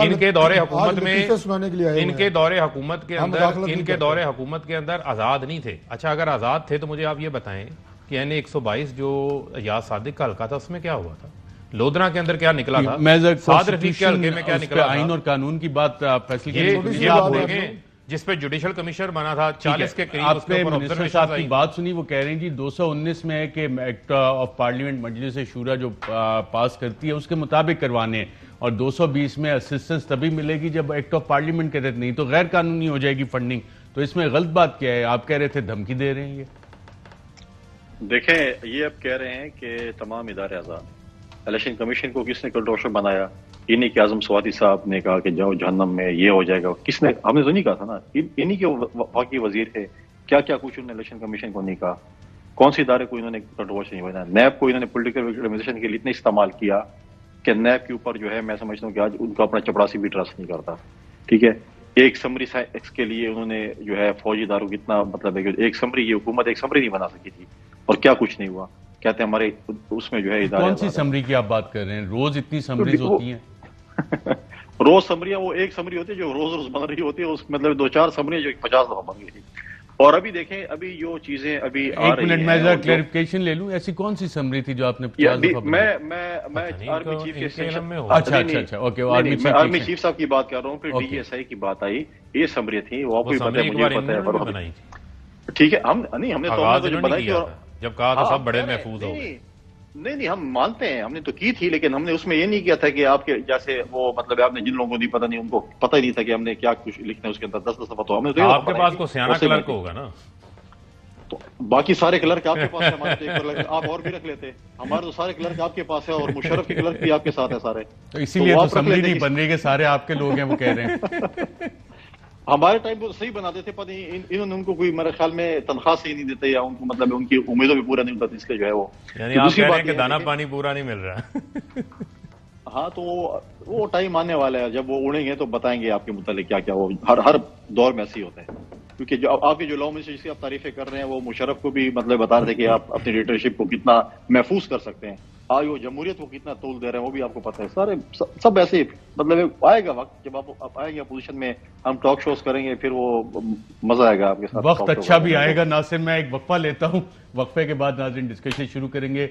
ان کے دور حکومت میں ان کے دور حکومت کے اندر آزاد نہیں تھے. اچھا اگر آزاد تھے تو مجھے آپ یہ بتائیں کہ این 122 جو ایاز صادق کا حلقہ تھا اس میں کیا ہوا تھا؟ لودھرا کے اندر کیا نکلا تھا؟ سعد رفیق کے حلقے میں کیا نکلا تھا؟ آئین اور قانون کی بات یہ آپ دیکھیں جس پہ جوڈیشل کمیشنر بنا تھا 40 کے قریب. آپ نے منسٹر صاحب کی بات سنی، وہ کہہ رہے ہیں جی 219 میں ہے کہ ایکٹ آف پارلیمنٹ مجلس شورا جو پاس کرتی ہے اس کے مطابق کروانے ہیں، اور 220 میں اسسٹنس تبھی ملے گی جب ایکٹ آف پارلیمنٹ کے تحت، نہیں تو غیر قانونی ہو جائے گی فنڈنگ. تو اس میں غلط بات کیا ہے؟ آپ کہہ رہے تھے دھمکی دے رہے ہیں. یہ دیکھیں، یہ اب کہہ رہے ہیں کہ تمام ادارے آزاد. الیکشن کمیشن کو کس نے کنٹروشن بنایا؟ انہی کے اعظم سوادی صاحب نے کہا کہ جاؤ جہنم میں، یہ ہو جائے گا. کس نے؟ ہم نے تو نہیں کہا تھا نا، انہی کے وفاقی وزیر تھے. کیا کیا کچھ انہوں نے الیکشن کمیشن کو نہیں کہا. کون سے ادارے کو انہوں نے کنٹروورشن نہیں بنایا. نیب کو انہوں نے پولیٹیکل وکٹمائزیشن کے لیے اتنا استعمال کیا کہ نیب کے اوپر جو ہے میں سمجھتا ہوں کہ آج ان کا اپنا چپڑاسی بھی ٹرسٹ نہیں کرتا. ٹھیک ہے، ایک سمری ایکس کے لیے انہوں نے جو ہے فوجی اداروں کی اتنا مطلب ہے کہ ایک سمری، یہ حکومت ایک سمری نہیں بنا سکی تھی، اور کیا کچھ نہیں ہوا. کہتے ہیں ہمارے اس میں جو ہے ادارے. کون سی سمری کی آپ بات کر رہے ہیں؟ روز اتنی سمریز ہوتی ہیں؟ روز سمریاں، وہ ایک سمری ہوتی ہے جو روز بن رہی ہوتی ہے، اس مطلب 2-4 سمریاں جو 50 دفعہ بن گئی. اور ابھی دیکھیں، ابھی جو چیزیں ابھی آ رہی ہیں، ایک منٹ میں ذرا کلیریفیکیشن لے لوں، ایسی کون سی سمری تھی جو آپ نے 50 دفعہ بنائی؟ میں آرمی چیف کے سیکشن میں آرمی چیف صاحب کی بات کر رہا ہوں. پھر ڈی ایس آئی کی بات آئی، یہ سمری تھی، وہ آپ کو پتہ ہے، مجھے پتہ ہے. ٹھیک ہے، ہم نے تو بنائی، جب کہا تو سب بڑے محفوظ ہو گئے. نہیں ہم مانتے ہیں، ہم نے تو کی تھی، لیکن ہم نے اس میں یہ نہیں کیا تھا کہ آپ کے جیسے وہ مطلب آپ نے جن لوگوں کو نہیں پتا، نہیں ان کو پتہ ہی نہیں تھا کہ ہم نے کیا کچھ لکھنا ہے اس کے اندر 10 دفعہ. تو ہم نے آپ کے پاس کو سیانہ کلرک ہوگا نا، تو باقی سارے کلرک آپ کے پاس ہے، ہمارے ایک کلرک آپ اور بھی رکھ لیتے. ہمارے تو سارے کلرک آپ کے پاس ہے، اور مشرف کے کلرک بھی آپ کے ساتھ ہے سارے. تو اسی لیے تو سمری نہیں بن رہی کہ سارے آپ کے لوگ ہیں، وہ کہہ رہے ہیں. ہمارے ٹائم کو صحیح بنا دیتے، پتہ نہیں انہوں نے ان کو کوئی میرے خیال میں تنخواہ سے ہی نہیں دیتے، یا ان کو مطلب ان کی امیدوں بھی پورا نہیں ہوتا، اس لیے جو ہے وہ. یعنی آپ کہہ رہے ہیں کہ دانا پانی پورا نہیں مل رہا. ہاں، تو وہ ٹائم آنے والا ہے، جب وہ اڑیں گے تو بتائیں گے آپ کے متعلق کیا کیا. وہ ہر دور میں ایسے ہی ہوتا ہے، کیونکہ جو آپ کے جو لاء منسٹر جس کی آپ تعریفیں کر رہے ہیں، وہ مشرف کو بھی مطلب بتا رہے تھے کہ آپ اپنی ڈکٹیٹرشپ کو کتنا محفوظ کر سکتے ہیں. آج وہ جمہوریت کو کتنا طول دے رہے ہیں، وہ بھی آپ کو پتہ ہے. سارے سب ایسے مطلب آئے گا وقت جب آپ آئیں گے اپوزیشن میں، ہم ٹاک شوز کریں گے، پھر وہ مزہ آئے گا آپ کے ساتھ. وقت اچھا بھی آئے گا. ناصر، میں ایک وقفہ لیتا ہوں، وقفے کے بعد ناظرین ڈسکشن شروع کریں گے.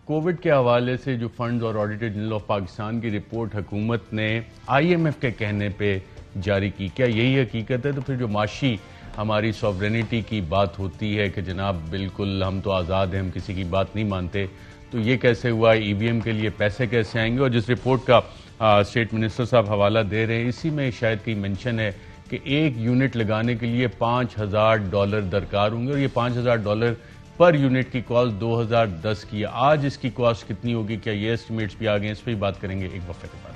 کووڈ کے حوالے سے جو فنڈز اور آڈیٹر جنرل آف پاکستان کی رپورٹ حکومت نے آئی ایم ایف کے کہنے پہ جاری کی، کیا یہی حقیقت ہے؟ تو پھر جو معاشی ہماری سوورینٹی کی بات ہوتی ہے کہ جناب بالکل ہم تو آزاد ہیں، ہم کسی کی بات نہیں مانتے، تو یہ کیسے ہوا؟ ای وی ایم کے لیے پیسے کیسے آئیں گے؟ اور جس رپورٹ کا اسٹیٹ منسٹر صاحب حوالہ دے رہے ہیں، اسی میں شاید کہیں مینشن ہے کہ ایک یونٹ لگانے کے لیے $5000 درکار ہوں گے، اور یہ $5000 پر یونٹ کی کاسٹ 2010 کی ہے. آج اس کی کاسٹ کتنی ہوگی؟ کیا یہ ایسٹیمیٹس بھی آ گئے ہیں؟ اس پہ ہی بات کریں گے ایک وقفے کے بعد.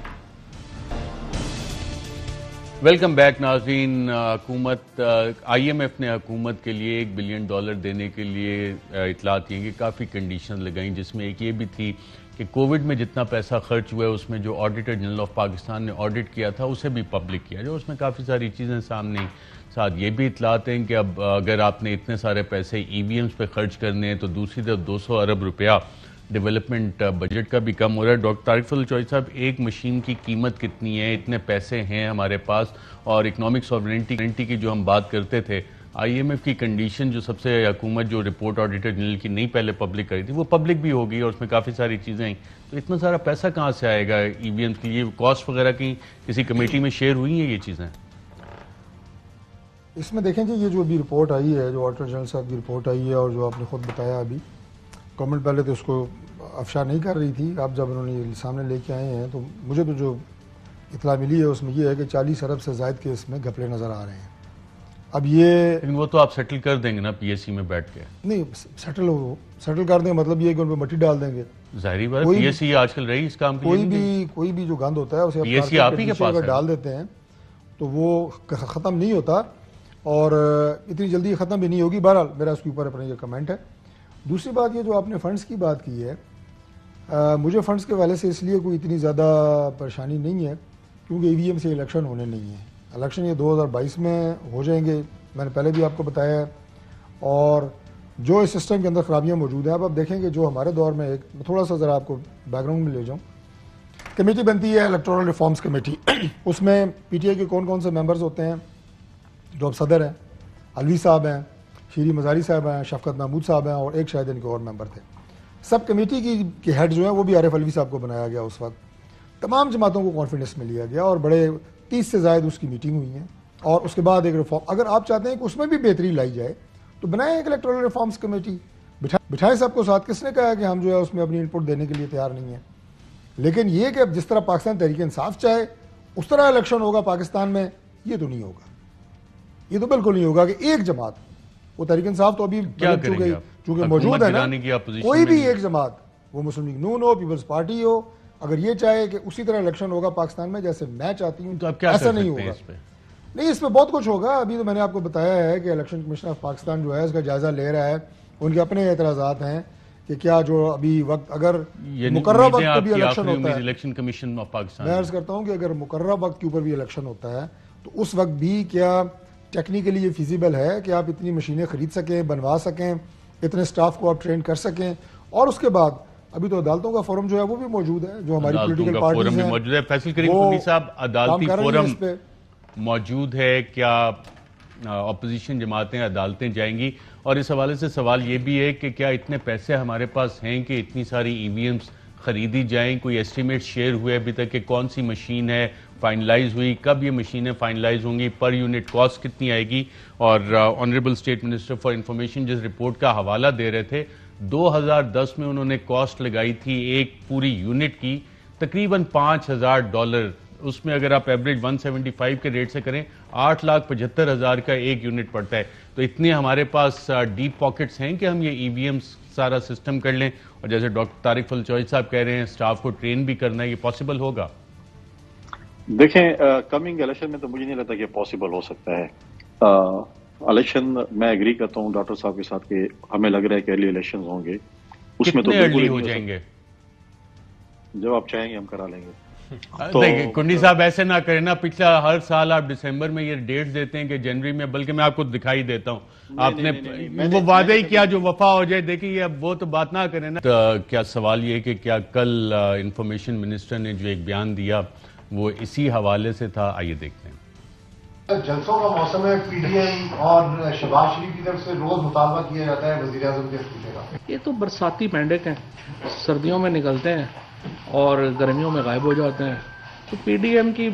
ویلکم بیک ناظرین. حکومت آئی ایم ایف نے حکومت کے لیے $1 بلین دینے کے لیے اطلاعات کی کہ کافی کنڈیشنز لگائیں، جس میں ایک یہ بھی تھی کہ کووڈ میں جتنا پیسہ خرچ ہوا ہے اس میں جو آڈیٹر جنرل آف پاکستان نے آڈٹ کیا تھا اسے بھی پبلک کیا جو اس میں کافی ساری چیزیں سامنے آئیں. ساتھ یہ بھی اطلاعات ہیں کہ اب اگر آپ نے اتنے سارے پیسے ای وی ایمز پہ خرچ کرنے ہیں تو دوسری طرف 200 ارب روپیہ ڈیولپمنٹ بجٹ کا بھی کم ہو رہا ہے. ڈاکٹر طارق فضل چوہدری صاحب، ایک مشین کی قیمت کتنی ہے؟ اتنے پیسے ہیں ہمارے پاس، اور اکنامک سوورنٹی کی جو ہم بات کرتے تھے، آئی ایم ایف کی کنڈیشن جو سب سے حکومت جو رپورٹ آڈیٹر جنرل کی نہیں پہلے پبلک کری تھی وہ پبلک بھی ہوگی اور اس میں کافی ساری چیزیں ہیں. تو اتنا سارا پیسہ کہاں سے آئے گا ای وی ایمز کے لیے؟ کاسٹ وغیرہ کی کسی کمیٹی میں شیئر ہوئی ہیں یہ چیزیں؟ اس میں دیکھیں کہ یہ جو ابھی رپورٹ آئی ہے، جو آڈیٹر جنرل صاحب کی رپورٹ آئی ہے، اور جو آپ نے خود بتایا ابھی، گورنمنٹ پہلے تو اس کو افشا نہیں کر رہی تھی. اب جب انہوں نے سامنے لے کے آئے ہیں تو مجھے تو جو اطلاع ملی ہے اس میں یہ ہے کہ 40 ارب سے زائد کے اس میں گھپلے نظر آ رہے ہیں. اب یہ وہ تو آپ سیٹل کر دیں گے نا پی ایس سی میں بیٹھ کے؟ نہیں سیٹل کر دیں مطلب یہ کہ ان پہ مٹی ڈال دیں گے. ظاہری بات پی ایس سی آج کل رہی اس کام کوئی بھی جو گند ہوتا ہے اسے پی ایس سی آپ ہی کے پاس ڈال دیتے ہیں تو وہ ختم نہیں ہوتا، اور اتنی جلدی ختم بھی نہیں ہوگی. بہرحال میرا اس کے اوپر اپنا یہ کمنٹ ہے. دوسری بات یہ جو آپ نے فنڈز کی بات کی ہے، مجھے فنڈز کے حوالے سے اس لیے کوئی اتنی زیادہ پریشانی نہیں ہے کیونکہ ای وی ایم سے الیکشن ہونے نہیں ہے. الیکشن یہ 2022 میں ہو جائیں گے، میں نے پہلے بھی آپ کو بتایا ہے. اور جو اس سسٹم کے اندر خرابیاں موجود ہیں، اب دیکھیں کہ جو ہمارے دور میں ایک تھوڑا سا ذرا آپ کو بیک گراؤنڈ میں لے جاؤں، کمیٹی بنتی ہے الیکٹورل ریفارمز کمیٹی. اس میں پی ٹی آئی کے کون سے ممبرز ہوتے ہیں؟ جو اب صدر ہیں علوی صاحب ہیں، شیری مزاری صاحب ہیں، شفقت محمود صاحب ہیں، اور ایک شاید ان کے اور ممبر تھے. سب کمیٹی کی ہیڈ جو ہیں وہ بھی عارف علوی صاحب کو بنایا گیا. اس وقت تمام جماعتوں کو کانفیڈنس میں لیا گیا اور بڑے 30 سے زائد اس کی میٹنگ ہوئی ہیں. اور اس کے بعد ایک ریفارم، اگر آپ چاہتے ہیں کہ اس میں بھی بہتری لائی جائے تو بنائیں ایک الیکٹورل ریفارمز کمیٹی، بٹھائیں سب کو ساتھ. کس نے کہا کہ ہم جو ہے اس میں اپنی انپٹ دینے کے لیے تیار نہیں ہیں؟ لیکن یہ کہ اب جس طرح پاکستان تحریک انصاف چاہے اس طرح الیکشن ہوگا پاکستان میں، یہ تو نہیں ہوگا. یہ تو بالکل نہیں ہوگا کہ ایک جماعت، وہ تحریک انصاف تو ابھی چونکہ موجود ہے نا، کوئی بھی ایک جماعت، وہ مسلم لیگ نون ہو، پیپلز پارٹی ہو، اگر یہ چاہے کہ اسی طرح الیکشن ہوگا پاکستان میں جیسے میں چاہتی ہوں، ایسا نہیں ہوگا. نہیں، اس میں بہت کچھ ہوگا. ابھی تو میں نے آپ کو بتایا ہے کہ الیکشن کمیشن آف پاکستان جو ہے اس کا جائزہ لے رہا ہے. ان کے اپنے اعتراضات ہیں کہ کیا جو ابھی وقت، اگر مقررہ وقت پہ بھی الیکشن ہوتا ہے، الیکشن کمیشن آف پاکستان، میں عرض کرتا ہوں کہ اگر مقررہ وقت کے اوپر بھی الیکشن ہوتا ہے تو اس وقت بھی کیا ٹیکنیکلی یہ فیزیبل ہے کہ آپ اتنی مشینیں خرید سکیں، بنوا سکیں، اتنے سٹاف کو آپ ٹرین کر سکیں؟ اور اس کے بعد ابھی تو عدالتوں کا فورم جو ہے وہ بھی موجود ہے، جو ہماری پولیٹیکل پارٹیز ہیں موجود ہے. فیصل کریم کنڈی صاحب، عدالتی فورم موجود ہے، کیا اپوزیشن جماعتیں عدالتیں جائیں گی؟ اور اس حوالے سے سوال یہ بھی ہے کہ کیا اتنے پیسے ہمارے پاس ہیں کہ اتنی ساری ای وی ایمز خریدی جائیں؟ کوئی ایسٹیمیٹ شیئر ہوئے ابھی تک کہ کون سی مشین ہے فائنلائز ہوئی، کب یہ مشینیں فائنلائز ہوں گی، پر یونٹ کاسٹ کتنی آئے گی؟ اور honourable state minister for information جس رپورٹ کا حوالہ دے رہے تھے، 2010 میں انہوں نے کاسٹ لگائی تھی ایک پوری یونٹ کی تقریباً $5,000. اس میں اگر آپ ایوریج 175 کے ریٹ سے کریں 8,75,000 کا ایک یونٹ پڑتا ہے. تو اتنے ہمارے پاس ڈیپ پاکٹس ہیں کہ ہم یہ ای وی ایمز سارا سسٹم کر لیں؟ اور جیسے ڈاکٹر طارق فضل چوہدری صاحب کہہ رہے ہیں سٹاف کو ٹرین بھی کرنا ہے، یہ پاسبل ہوگا؟ دیکھیں، کمنگ الیکشن میں تو مجھے نہیں لگتا کہ پاسبل ہو سکتا ہے. الیکشن میں ایگری کرتا ہوں ڈاکٹر صاحب کے ساتھ کہ ہمیں لگ رہا ہے کہ ارلی الیکشنز ہوں گے. اس میں تو ارلی ہو جائیں گے؟ جب آپ چاہیں گے ہم کرا لیں گے. کنڈی صاحب ایسے نہ کریں نا، پچھلا ہر سال آپ دسمبر میں یہ ڈیٹس دیتے ہیں کہ جنوری میں، بلکہ میں آپ کو دکھائی دیتا ہوں آپ نے وہ وعدہ ہی کیا جو وفا ہو جائے. دیکھیں یہ اب وہ تو بات نہ کریں نا. کیا سوال یہ کہ کیا کل انفارمیشن منسٹر نے جو ایک بیان دیا وہ اسی حوالے سے تھا؟ آئیے دیکھتے ہیں. جلسوں کا موسم ہے، پی ڈی ایم اور شہباز شریف کی طرف سے روز مطالبہ کیا جاتا ہے وزیر اعظم کے استعفے کا. یہ تو برساتی مینڈک ہیں، سردیوں میں نکلتے ہیں اور گرمیوں میں غائب ہو جاتے ہیں. تو پی ڈی ایم کی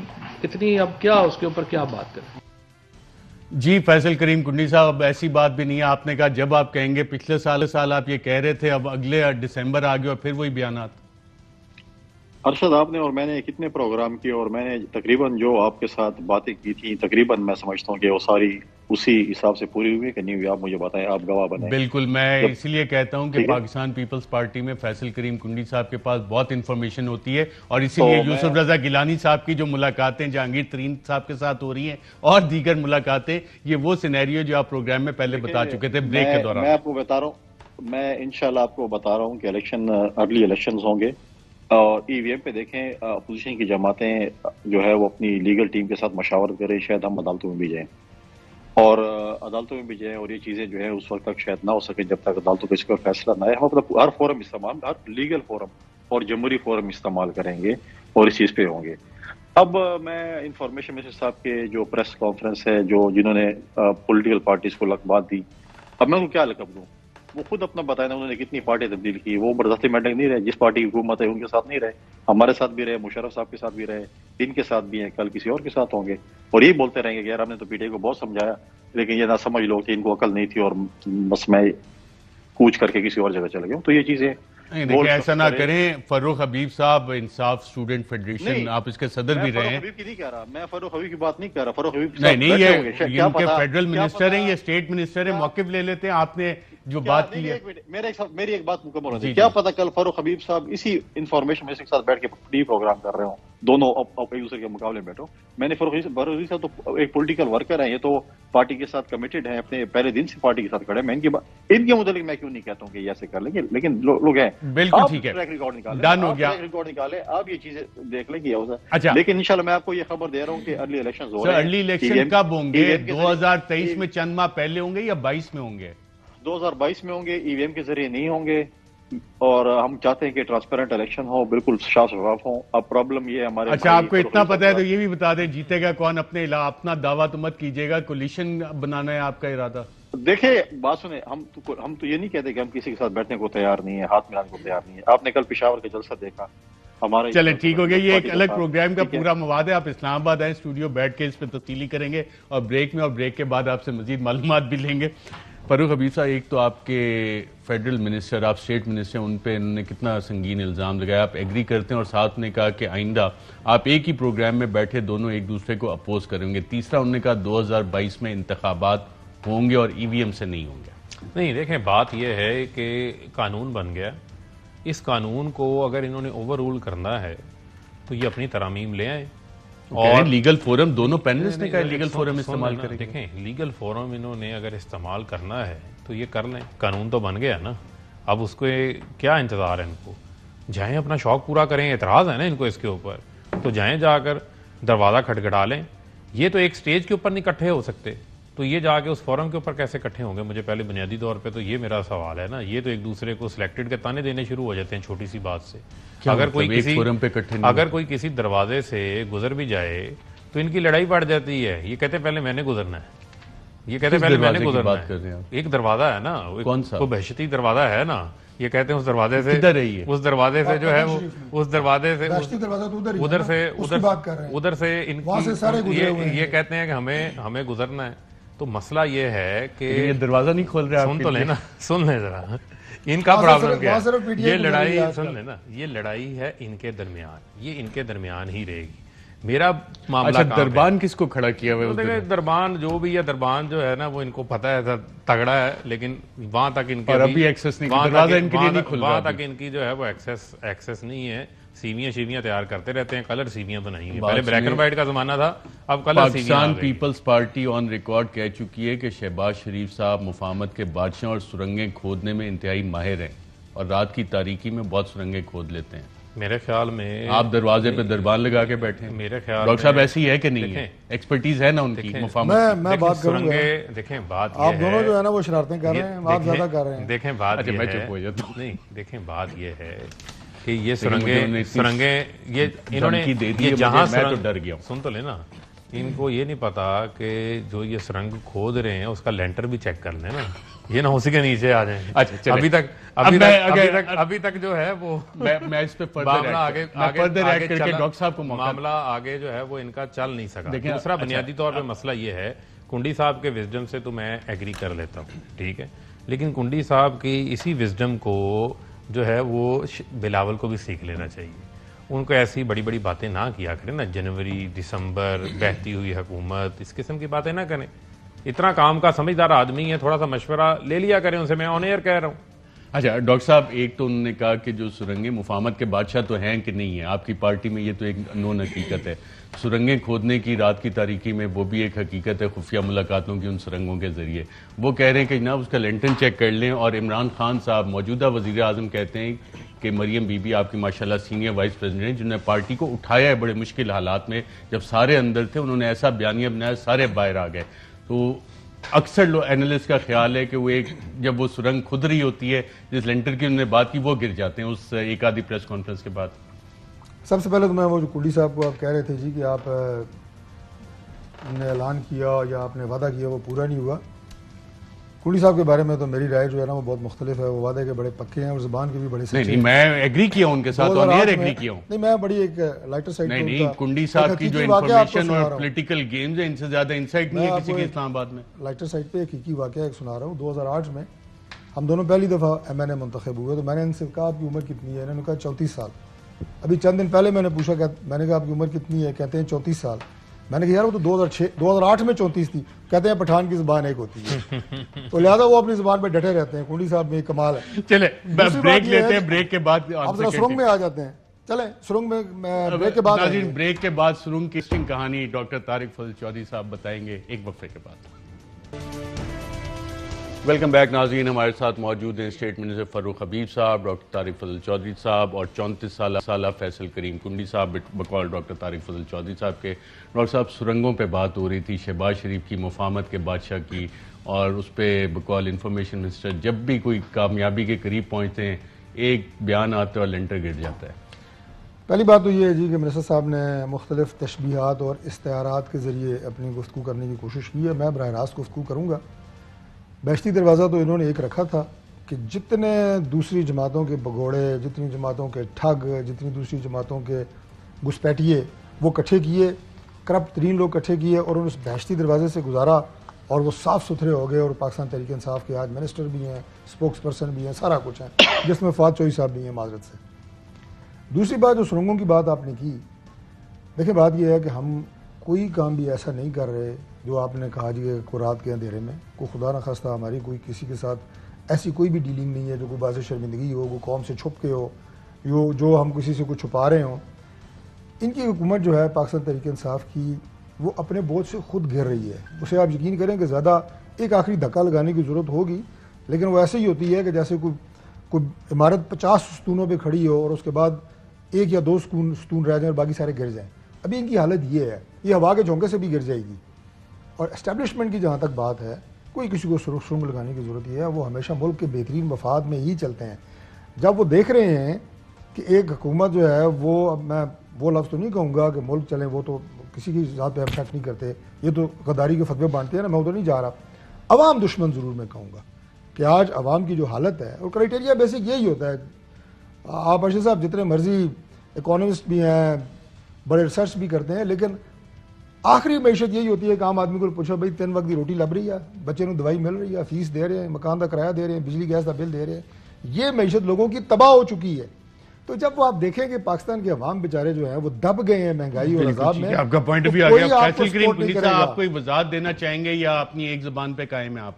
اتنی اب کیا اس کے اوپر کیا بات کریں؟ جی فیصل کریم کنڈی صاحب، ایسی بات بھی نہیں ہے. آپ نے کہا جب آپ کہیں گے، پچھلے سال آپ یہ کہہ رہے تھے، اب اگلے دسمبر آ گیا اور پھر وہی بیانات. ارشد، آپ نے اور میں نے کتنے پروگرام کیے اور میں نے تقریباً جو آپ کے ساتھ باتیں کی تھیں، تقریباً میں سمجھتا ہوں کہ وہ ساری اسی حساب سے پوری ہوئی کہ نہیں ہوئی آپ مجھے بتائیں, آپ گواہ بنائیں. بالکل, میں اسی لیے کہتا ہوں کہ پاکستان پیپلز پارٹی میں فیصل کریم کنڈی صاحب کے پاس بہت انفارمیشن ہوتی ہے, اور اسی لیے یوسف رضا گیلانی صاحب کی جو ملاقاتیں جہانگیر ترین صاحب کے ساتھ ہو رہی ہیں اور دیگر ملاقاتیں, یہ وہ سینیریو جو آپ پروگرام میں پہلے بتا چکے تھے بریک کے دوران. میں آپ کو بتا رہا ہوں, میں انشاءاللہ آپ کو بتا رہا ہوں کہ ارلی الیکشنز ہوں گے, اور ای وی ایم پہ دیکھیں اپوزیشن کی جماعتیں جو ہے وہ اپنی لیگل ٹیم کے ساتھ مشاورت کریں, شاید ہم عدالتوں میں بھی جائیں, اور عدالتوں میں بھی جائیں, اور یہ چیزیں جو ہے اس وقت تک شاید نہ ہو سکے جب تک عدالتوں کا اس پر فیصلہ نہ آئے. ہم مطلب ہر فورم استعمال, ہر لیگل فورم اور جمہوری فورم استعمال کریں گے اور اس چیز پہ ہوں گے. اب میں انفارمیشن منسٹر صاحب کے جو پریس کانفرنس ہے, جنہوں نے پولیٹیکل پارٹیز کو لقبات دی, اب میں ان کو کیا لقب دوں, وہ خود اپنا بتائیں انہوں نے کتنی پارٹی تبدیل کی. وہ بردستی میٹنگ نہیں رہے, جس پارٹی کی حکومت ہے ان کے ساتھ نہیں رہے, ہمارے ساتھ بھی رہے, مشرف صاحح کے ساتھ بھی رہے, ان کے ساتھ بھی ہیں, کل کسی اور کے ساتھ ہوں گے, اور یہی بولتے رہیں گے کہ یار ہم نے تو پی ٹی آئی کو بہت سمجھایا لیکن یہ نہ سمجھ لو کہ ان کو عقل نہیں تھی اور بس میں کوچ کر کے کسی اور جگہ چلے گیا ہوں. تو یہ چیزیں دیکھیں ایسا نہ کریں. فاروق حبیب صاحب انصاف اسٹوڈنٹ فیڈریشن, آپ اس کے صدر بھی رہے ہیں. فاروق حبیب کی نہیں کہہ رہا میں, فاروق حبیب کی بات نہیں کہہ رہا. فاروق حبیب نہیں, یہ ان کے فیڈرل منسٹر ہیں, یہ اسٹیٹ منسٹر ہیں, موقف لے لیتے ہیں. آپ نے جو بات کی ہے, میری ایک بات مکمل ہوتی ہے, کیا پتا کل فاروق حبیب صاحب اسی انفارمیشن میں کے ساتھ بیٹھ کے ٹی پروگرام کر رہے ہوں, دونوں ایک دوسرے کے مقابلے میں بیٹھو. میں نے فاروق حبیب صاحب تو ایک پولیٹیکل ورکر ہیں, یہ تو پارٹی کے ساتھ کمیٹڈ ہیں, اپنے پہلے دن سے پارٹی کے ساتھ کھڑے ہیں. میں ان کے متعلق میں کیوں نہیں کہتا ہوں کہ ایسے کر لیں گے, لیکن لوگ ہیں. بالکل ٹھیک ہے, ڈن ہو گیا. ریکارڈ نکالیں, آپ یہ چیزیں دیکھ لیں گے. اچھا, لیکن انشاءاللہ میں آپ کو یہ خبر دے رہا ہوں کہ ارلی الیکشن ہو رہے ہیں. ارلی الیکشن کب ہوں گے؟ 2023 میں چند ماہ پہلے ہوں گے یا 22 میں ہوں گے؟ 2022 میں ہوں گے. ای وی ایم کے ذریعے نہیں ہوں گے, اور ہم چاہتے ہیں کہ ٹرانسپیرنٹ الیکشن ہو, بالکل شفاف ہوں. اب پرابلم یہ ہے ہمارے. اچھا, آپ کو اتنا پتا ہے تو یہ بھی بتا دیں, جیتے گا کون اپنا دعویٰ تو مت کیجیے گا, کولیشن بنانا ہے آپ کا ارادہ. دیکھیں بات سنیں, ہم تو یہ نہیں کہتے کہ ہم کسی کے ساتھ بیٹھنے کو تیار نہیں ہے, ہاتھ ملانے کو تیار نہیں ہے. آپ نے کل پشاور کا جلسہ دیکھا ہمارے. چلے ٹھیک ہو گیا, یہ ایک الگ پروگرام کا پورا مواد ہے. آپ اسلام آباد آئیں, اسٹوڈیو بیٹھ کے اس پہ تفصیلی کریں گے, اور بریک میں اور بریک کے بعد آپ سے مزید معلومات بھی لیں گے. فاروق حبیب صاحب, ایک تو آپ کے فیڈرل منسٹر, آپ اسٹیٹ منسٹر, ان پہ انہوں نے کتنا سنگین الزام لگایا, آپ ایگری کرتے ہیں, اور ساتھ نے کہا کہ آئندہ آپ ایک ہی پروگرام میں بیٹھے دونوں ایک دوسرے کو اپوز کریں گے. تیسرا انہوں نے کہا 2022 میں انتخابات ہوں گے اور ای وی ایم سے نہیں ہوں گے. نہیں دیکھیں, بات یہ ہے کہ قانون بن گیا, اس قانون کو اگر انہوں نے اوور رول کرنا ہے تو یہ اپنی ترامیم لے آئیں. اور لیگل فورم, دونوں پینلسٹ نے کہا لیگل فورم استعمال کریں. دیکھیں لیگل فورم انہوں نے اگر استعمال کرنا ہے تو یہ کر لیں, قانون تو بن گیا نا, اب اس کو کیا انتظار ہے ان کو؟ جائیں اپنا شوق پورا کریں. اعتراض ہے نا ان کو اس کے اوپر, تو جائیں جا کر دروازہ کھٹکھٹا لیں. یہ تو ایک سٹیج کے اوپر نہیں اکٹھے ہو سکتے, تو یہ جا کے اس فورم کے اوپر کیسے اکٹھے ہوں گے؟ مجھے پہلے بنیادی طور پہ تو یہ میرا سوال ہے نا. یہ تو ایک دوسرے کو سلیکٹڈ کے تانے دینے شروع ہو جاتے ہیں چھوٹی سی بات سے. اگر کوئی کسی دروازے سے گزر بھی جائے تو ان کی لڑائی بڑھ جاتی ہے. یہ کہتے پہلے میں نے گزرنا ہے, یہ کہتے پہلے میں نے گزرنا ہے. ایک دروازہ ہے نا, کوئی بہشتی دروازہ ہے نا, یہ کہتے ہیں اس دروازے سے جو ہے اس دروازے سے ادھر سے یہ کہتے ہیں کہ ہمیں گزرنا ہے. تو مسئلہ یہ ہے کہ یہ دروازہ نہیں کھول رہے. سن تو لینا, سن لیں ذرا, ان کا پرابلم کیا ہے. یہ لڑائی سن لینا, یہ لڑائی ہے ان کے درمیان, یہ ان کے درمیان ہی رہے گی. میرا معاملہ دربان کس کو کھڑا کیا ہوا ہے؟ دربان جو بھی ہے, دربان جو ہے نا وہ ان کو پتہ ہے تگڑا ہے, لیکن وہاں تک ان کے ابھی ایکسس نہیں, دروازہ ان کے لیے نہیں کھل رہا, وہاں تک ان کی جو ہے وہ ایکسس نہیں ہے. سیویاں تیار کرتے رہتے ہیں, کلر سیویاں بنائی ہیں. پہلے بلیک اینڈ وائٹ کا زمانہ تھا, اب کلر سیویاں. پاکستان پیپلز پارٹی آن ریکارڈ کہہ چکی ہے کہ شہباز شریف صاحب مفاہمت کے بادشاہ اور سرنگیں کھودنے میں انتہائی ماہر ہیں, اور رات کی تاریکی میں بہت سرنگیں کھود لیتے ہیں. میرے خیال میں آپ دروازے پہ دربان لگا کے بیٹھے ہیں. میرے خیال ڈاکٹر صاحب ایسی ہے کہ نہیں ہے, ایکسپرٹیز ہے نا ان کی مفاہمت. میں بات کروں گا, دیکھیں بات آپ دونوں جو ہے نا وہ شرارتیں کر رہے ہیں, آپ زیادہ کر رہے ہیں. دیکھیں بات یہ ہے, نہیں دیکھیں بات یہ ہے کہ یہ سرنگیں یہ انہوں نے جہاں ڈر گیا. سن تو لینا, ان کو یہ نہیں پتا کہ جو یہ سرنگ کھود رہے ہیں اس کا لینٹر بھی چیک کر لیں نا, یہ نہ اسی کے نیچے آ جائیں. ابھی تک جو ہے وہ میں اس پہ معاملہ آگے جو ہے وہ ان کا چل نہیں سکا. دوسرا بنیادی طور پہ مسئلہ یہ ہے, کنڈی صاحب کے وزڈم سے تو میں ایگری کر لیتا ہوں, ٹھیک ہے, لیکن کنڈی صاحب کی اسی وزڈم کو جو ہے وہ بلاول کو بھی سیکھ لینا چاہیے. ان کو ایسی بڑی بڑی باتیں نہ کیا کریں نا, جنوری دسمبر بہتی ہوئی حکومت, اس قسم کی باتیں نہ کریں. اتنا کام کا سمجھدار آدمی ہے, تھوڑا سا مشورہ لے لیا کریں ان سے, میں آن ایئر کہہ رہا ہوں. اچھا ڈاکٹر صاحب, ایک تو انہوں نے کہا کہ جو سرنگیں مفاہمت کے بادشاہ تو ہیں کہ نہیں ہیں, آپ کی پارٹی میں یہ تو ایک نون حقیقت ہے. سرنگیں کھودنے کی رات کی تاریکی میں وہ بھی ایک حقیقت ہے, خفیہ ملاقاتوں کی ان سرنگوں کے ذریعے. وہ کہہ رہے ہیں کہ جناب اس کا لینٹن چیک کر لیں, اور عمران خان صاحب موجودہ وزیر اعظم کہتے ہیں کہ مریم بی بی آپ کی ماشاءاللہ سینئر وائس پریزیڈنٹ, جنہوں نے پارٹی کو اٹھایا ہے بڑے مشکل حالات میں, جب سارے اندر تھے انہوں نے ایسا بیانیہ بنایا سارے باہر آ گئے. تو اکثر لوگ اینالسٹ کا خیال ہے کہ وہ ایک جب وہ سرنگ کھد رہی ہوتی ہے جس لینٹر کی انہوں نے بات کی وہ گر جاتے ہیں اس ایک آدھی پریس کانفرنس کے بعد. سب سے پہلے تو میں وہ جو کلڈی صاحب کو آپ کہہ رہے تھے جی کہ آپ نے اعلان کیا یا آپ نے وعدہ کیا وہ پورا نہیں ہوا, کلڈی صاحب کے بارے میں تو میری رائے جو ہے نا وہ بہت مختلف ہے. وہ وعدے کے بڑے پکے ہیں اور زبان کے بھی بڑے سچے ہیں. نہیں میں ایگری کیا ہوں ان کے ساتھ, ایگری کیا ہوں. نہیں میں بڑی ایک لائٹر سائڈ نہیں نہیں, کنڈی صاحب کی جو انفارمیشن اور پولیٹیکل گیمز ہیں ان سے زیادہ انسائٹ نہیں ہے کسی کے اسلام آباد میں. لائٹر سائڈ پہ ایک حقیقی واقعہ ایک سنا رہا ہوں. 2008 میں ہم دونوں پہلی دفعہ MNA منتخب ہوئے, تو میں نے ان سے کہا آپ کی عمر کتنی ہے, انہوں نے کہا 34 سال. ابھی چند دن پہلے میں نے پوچھا کہ میں نے کہا آپ کی عمر کتنی ہے, کہتے ہیں 34 سال. میں نے کہا یار وہ تو 2008 میں 34 تھی. کہتے ہیں پٹھان کی زبان ایک ہوتی ہے, تو لہٰذا وہ اپنی زبان پہ ڈٹے رہتے ہیں. کنڈی صاحب میں ایک کمال ہے. چلے بریک لیتے ہیں, بریک کے بعد اب ذرا سرنگ میں آ جاتے ہیں. چلیں سرنگ میں بریک کے بعد ناظرین, بریک کے بعد سرنگ کی انٹرسٹنگ کہانی ڈاکٹر طارق فضل چودھری صاحب بتائیں گے ایک وقفے کے بعد. ویلکم بیک ناظرین, ہمارے ساتھ موجود ہیں اسٹیٹ منسٹر فاروق حبیب صاحب, ڈاکٹر طارق فضل چودھری صاحب اور 34 سالہ فیصل کریم کنڈی صاحب بقول ڈاکٹر طارق فضل چودھری صاحب کے. ڈاکٹر صاحب سرنگوں پہ بات ہو رہی تھی, شہباز شریف کی مفاہمت کے بادشاہ کی, اور اس پہ بقول انفارمیشن منسٹر جب بھی کوئی کامیابی کے قریب پہنچتے ہیں ایک بیان آتا ہے اور لینٹر گر جاتا ہے. پہلی بات تو یہ ہے جی کہ منسٹر صاحب نے مختلف تشبیہات اور استعارات کے ذریعے اپنی گفتگو کرنے کی کوشش کی ہے. میں براہ راست گفتگو کروں گا. بیشتی دروازہ تو انہوں نے ایک رکھا تھا کہ جتنے دوسری جماعتوں کے بگوڑے, جتنی جماعتوں کے ٹھگ, جتنی دوسری جماعتوں کے گھسپیٹیے وہ کٹھے کیے, کرپٹ ترین لوگ کٹھے کیے اور انہوں نے اس بیشتی دروازے سے گزارا اور وہ صاف ستھرے ہو گئے. اور پاکستان تحریک انصاف کے آج منسٹر بھی ہیں, اسپوکس پرسن بھی ہیں, سارا کچھ ہیں, جس میں فواد چوہدری صاحب بھی ہیں معذرت سے. دوسری بات جو سرنگوں کی بات آپ نے کی, دیکھیں بات یہ ہے کہ ہم کوئی کام بھی ایسا نہیں کر رہے جو آپ نے کہا جی کہ رات کے اندھیرے میں, کوئی خدا نہ خواستہ ہماری کوئی کسی کے ساتھ ایسی کوئی بھی ڈیلنگ نہیں ہے جو کوئی باعث شرمندگی ہو, وہ قوم سے چھپ کے ہو, جو ہم کسی سے کچھ چھپا رہے ہوں. ان کی حکومت جو ہے پاکستان تحریک انصاف کی وہ اپنے بوجھ سے خود گھر رہی ہے. اسے آپ یقین کریں کہ زیادہ ایک آخری دھکا لگانے کی ضرورت ہوگی, لیکن وہ ایسے ہی ہوتی ہے کہ جیسے کوئی عمارت 50 ستونوں پہ کھڑی ہو اور اس کے بعد 1 یا 2 ستون رہ جائیں اور باقی سارے گر جائیں. ابھی ان کی حالت یہ ہے, یہ ہوا کے جھونکے سے بھی گر جائے گی. اور اسٹیبلشمنٹ کی جہاں تک بات ہے, کوئی کسی کو سرنگ لگانے کی ضرورت یہ ہے, وہ ہمیشہ ملک کے بہترین مفاد میں ہی چلتے ہیں. جب وہ دیکھ رہے ہیں کہ ایک حکومت جو ہے وہ, اب میں وہ لفظ تو نہیں کہوں گا کہ ملک چلیں, وہ تو کسی کی ذات پہ ہم شک نہیں کرتے, یہ تو غداری کے فتوے بانٹتے ہیں نا, میں ادھر نہیں جا رہا. عوام دشمن ضرور میں کہوں گا کہ آج عوام کی جو حالت ہے, اور کرائٹیریا بیسک یہی ہوتا ہے. آپ ارشد صاحب جتنے مرضی اکانومسٹ بھی ہیں, بڑے ریسرچ بھی کرتے ہیں, لیکن آخری معیشت یہی ہوتی ہے کہ عام آدمی کو پوچھو بھائی 3 وقت کی روٹی لب رہی ہے, بچے کو دوائی مل رہی ہے, فیس دے رہے ہیں, مکان کا کرایہ دے رہے ہیں, بجلی گیس کا بل دے رہے ہیں. یہ معیشت لوگوں کی تباہ ہو چکی ہے. تو جب وہ آپ دیکھیں کہ پاکستان کے عوام بیچارے جو ہیں وہ دب گئے ہیں مہنگائی اور عذاب میں, آپ کا پوائنٹ بھی آ گیا. فیصل کریم کنڈی صاحب, آپ کوئی وضاحت دینا چاہیں گے یا اپنی ایک زبان پہ قائم ہیں آپ؟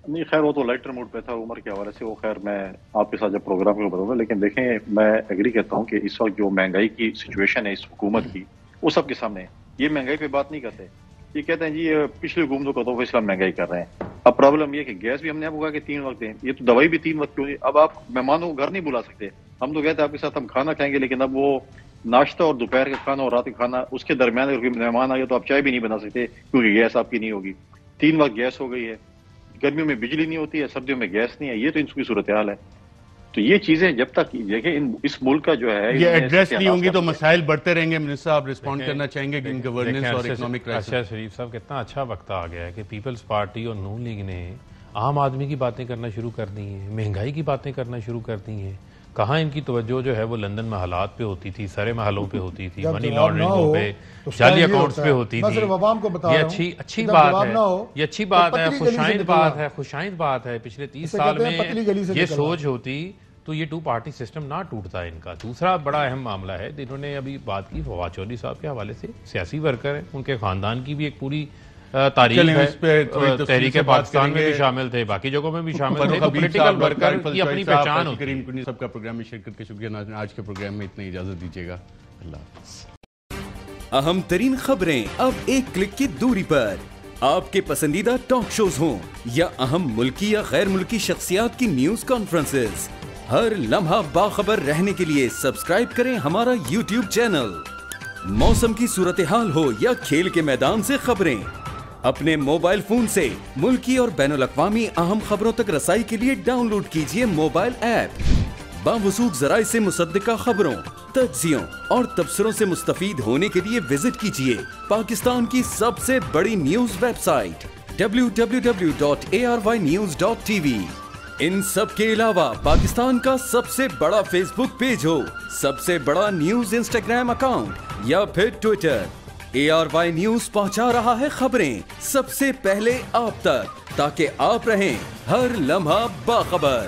نہیں خیر وہ تو لائٹر موڈ پہ تھا عمر کے حوالے سے, وہ خیر میں آپ کے ساتھ جب پروگرام کو بتاؤں گا. لیکن دیکھیں میں ایگری کرتا ہوں کہ اس وقت جو مہنگائی کی سچویشن ہے اس حکومت کی, وہ سب کے سامنے ہے. یہ مہنگائی پہ بات نہیں کرتے, یہ کہتے ہیں جی یہ پچھلی حکومتوں کو تو اس کا مہنگائی کر رہے ہیں. اب پرابلم یہ کہ گیس بھی ہم نے آپ کو کہا کہ 3 وقت دیں, یہ تو دوائی بھی 3 وقت کیوں نہیں. اب آپ مہمانوں کو گھر نہیں بلا سکتے. ہم تو کہتے ہیں آپ کے ساتھ ہم کھانا کھائیں گے, لیکن اب وہ ناشتہ اور دوپہر کا کھانا اور رات کا کھانا اس کے درمیان اگر کوئی مہمان آ گیا تو آپ چائے بھی نہیں بنا سکتے کیونکہ گیس آپ کی نہیں ہوگی. 3 وقت گیس ہو گئی ہے, گرمیوں میں بجلی نہیں ہوتی ہے, سردیوں میں گیس نہیں ہے. یہ تو ان کی صورتحال ہے. تو یہ چیزیں جب تک دیکھیں اس ملک کا جو ہے یہ ایڈریس نہیں ہوں گی تو مسائل بڑھتے رہیں گے. منسٹر صاحب رسپونڈ کرنا چاہیں گے کہ گورننس اور اکنامک کرائسس. اچھا شریف صاحب, کتنا اچھا وقت آ گیا ہے کہ پیپلز پارٹی اور نون لیگ نے عام آدمی کی باتیں کرنا شروع کر دی ہیں, مہنگائی کی باتیں کرنا شروع کر دی ہیں. کہاں ان کی توجہ جو ہے وہ لندن محلات پہ ہوتی تھی, سرے محلوں پہ ہوتی تھی, منی لانڈرنگوں پہ, جعلی اکاؤنٹس پہ ہوتی تھی. یہ اچھی بات ہے, یہ اچھی بات ہے, خوشائند بات ہے. پچھلے 30 سال میں یہ سوچ ہوتی تو یہ 2 پارٹی سسٹم نہ ٹوٹتا ہے ان کا. دوسرا بڑا اہم معاملہ ہے, انہوں نے ابھی بات کی فواد چودھری صاحب کے حوالے سے, سیاسی ورکر ہیں, ان کے خاندان کی بھی ایک پوری تاریخ چلیں ہے، اس پہ تھوڑی تفصیل تحریک سے بات پاکستان میں کریں بھی گے۔ شامل تھے، باقی جگہوں میں بھی شامل تھے، تو حبیب پولیٹیکل صاحب، ورکر ڈاکٹر کی اپنی فضل صاحب، پہچان ہوتی ہے۔ کریم کنی سب کا پروگرام میں شرکت کا شکریہ ناظرین، آج کے پروگرام میں اتنی اجازت دیجیے گا، اللہ حافظ۔ اہم ترین خبریں اب ایک کلک کی دوری پر، آپ کے پسندیدہ ٹاک شوز ہوں یا اہم ملکی یا غیر ملکی شخصیات کی نیوز کانفرنسز، ہر لمحہ باخبر رہنے کے لیے سبسکرائب کریں ہمارا یوٹیوب چینل۔ موسم کی صورتحال ہو یا کھیل کے میدان سے خبریں، اپنے موبائل فون سے ملکی اور بین الاقوامی اہم خبروں تک رسائی کے لیے ڈاؤن لوڈ کیجیے موبائل ایپ۔ باوثوق ذرائع سے مصدقہ خبروں، تجزیوں اور تبصروں سے مستفید ہونے کے لیے وزٹ کیجیے پاکستان کی سب سے بڑی نیوز ویب سائٹ www.arYnews.tv۔ ان سب کے علاوہ پاکستان کا سب سے بڑا فیس بک پیج ہو، سب سے بڑا نیوز انسٹاگرام اکاؤنٹ یا پھر ٹویٹر، ARY نیوز پہنچا رہا ہے خبریں سب سے پہلے آپ تک، تاکہ آپ رہیں ہر لمحہ باخبر۔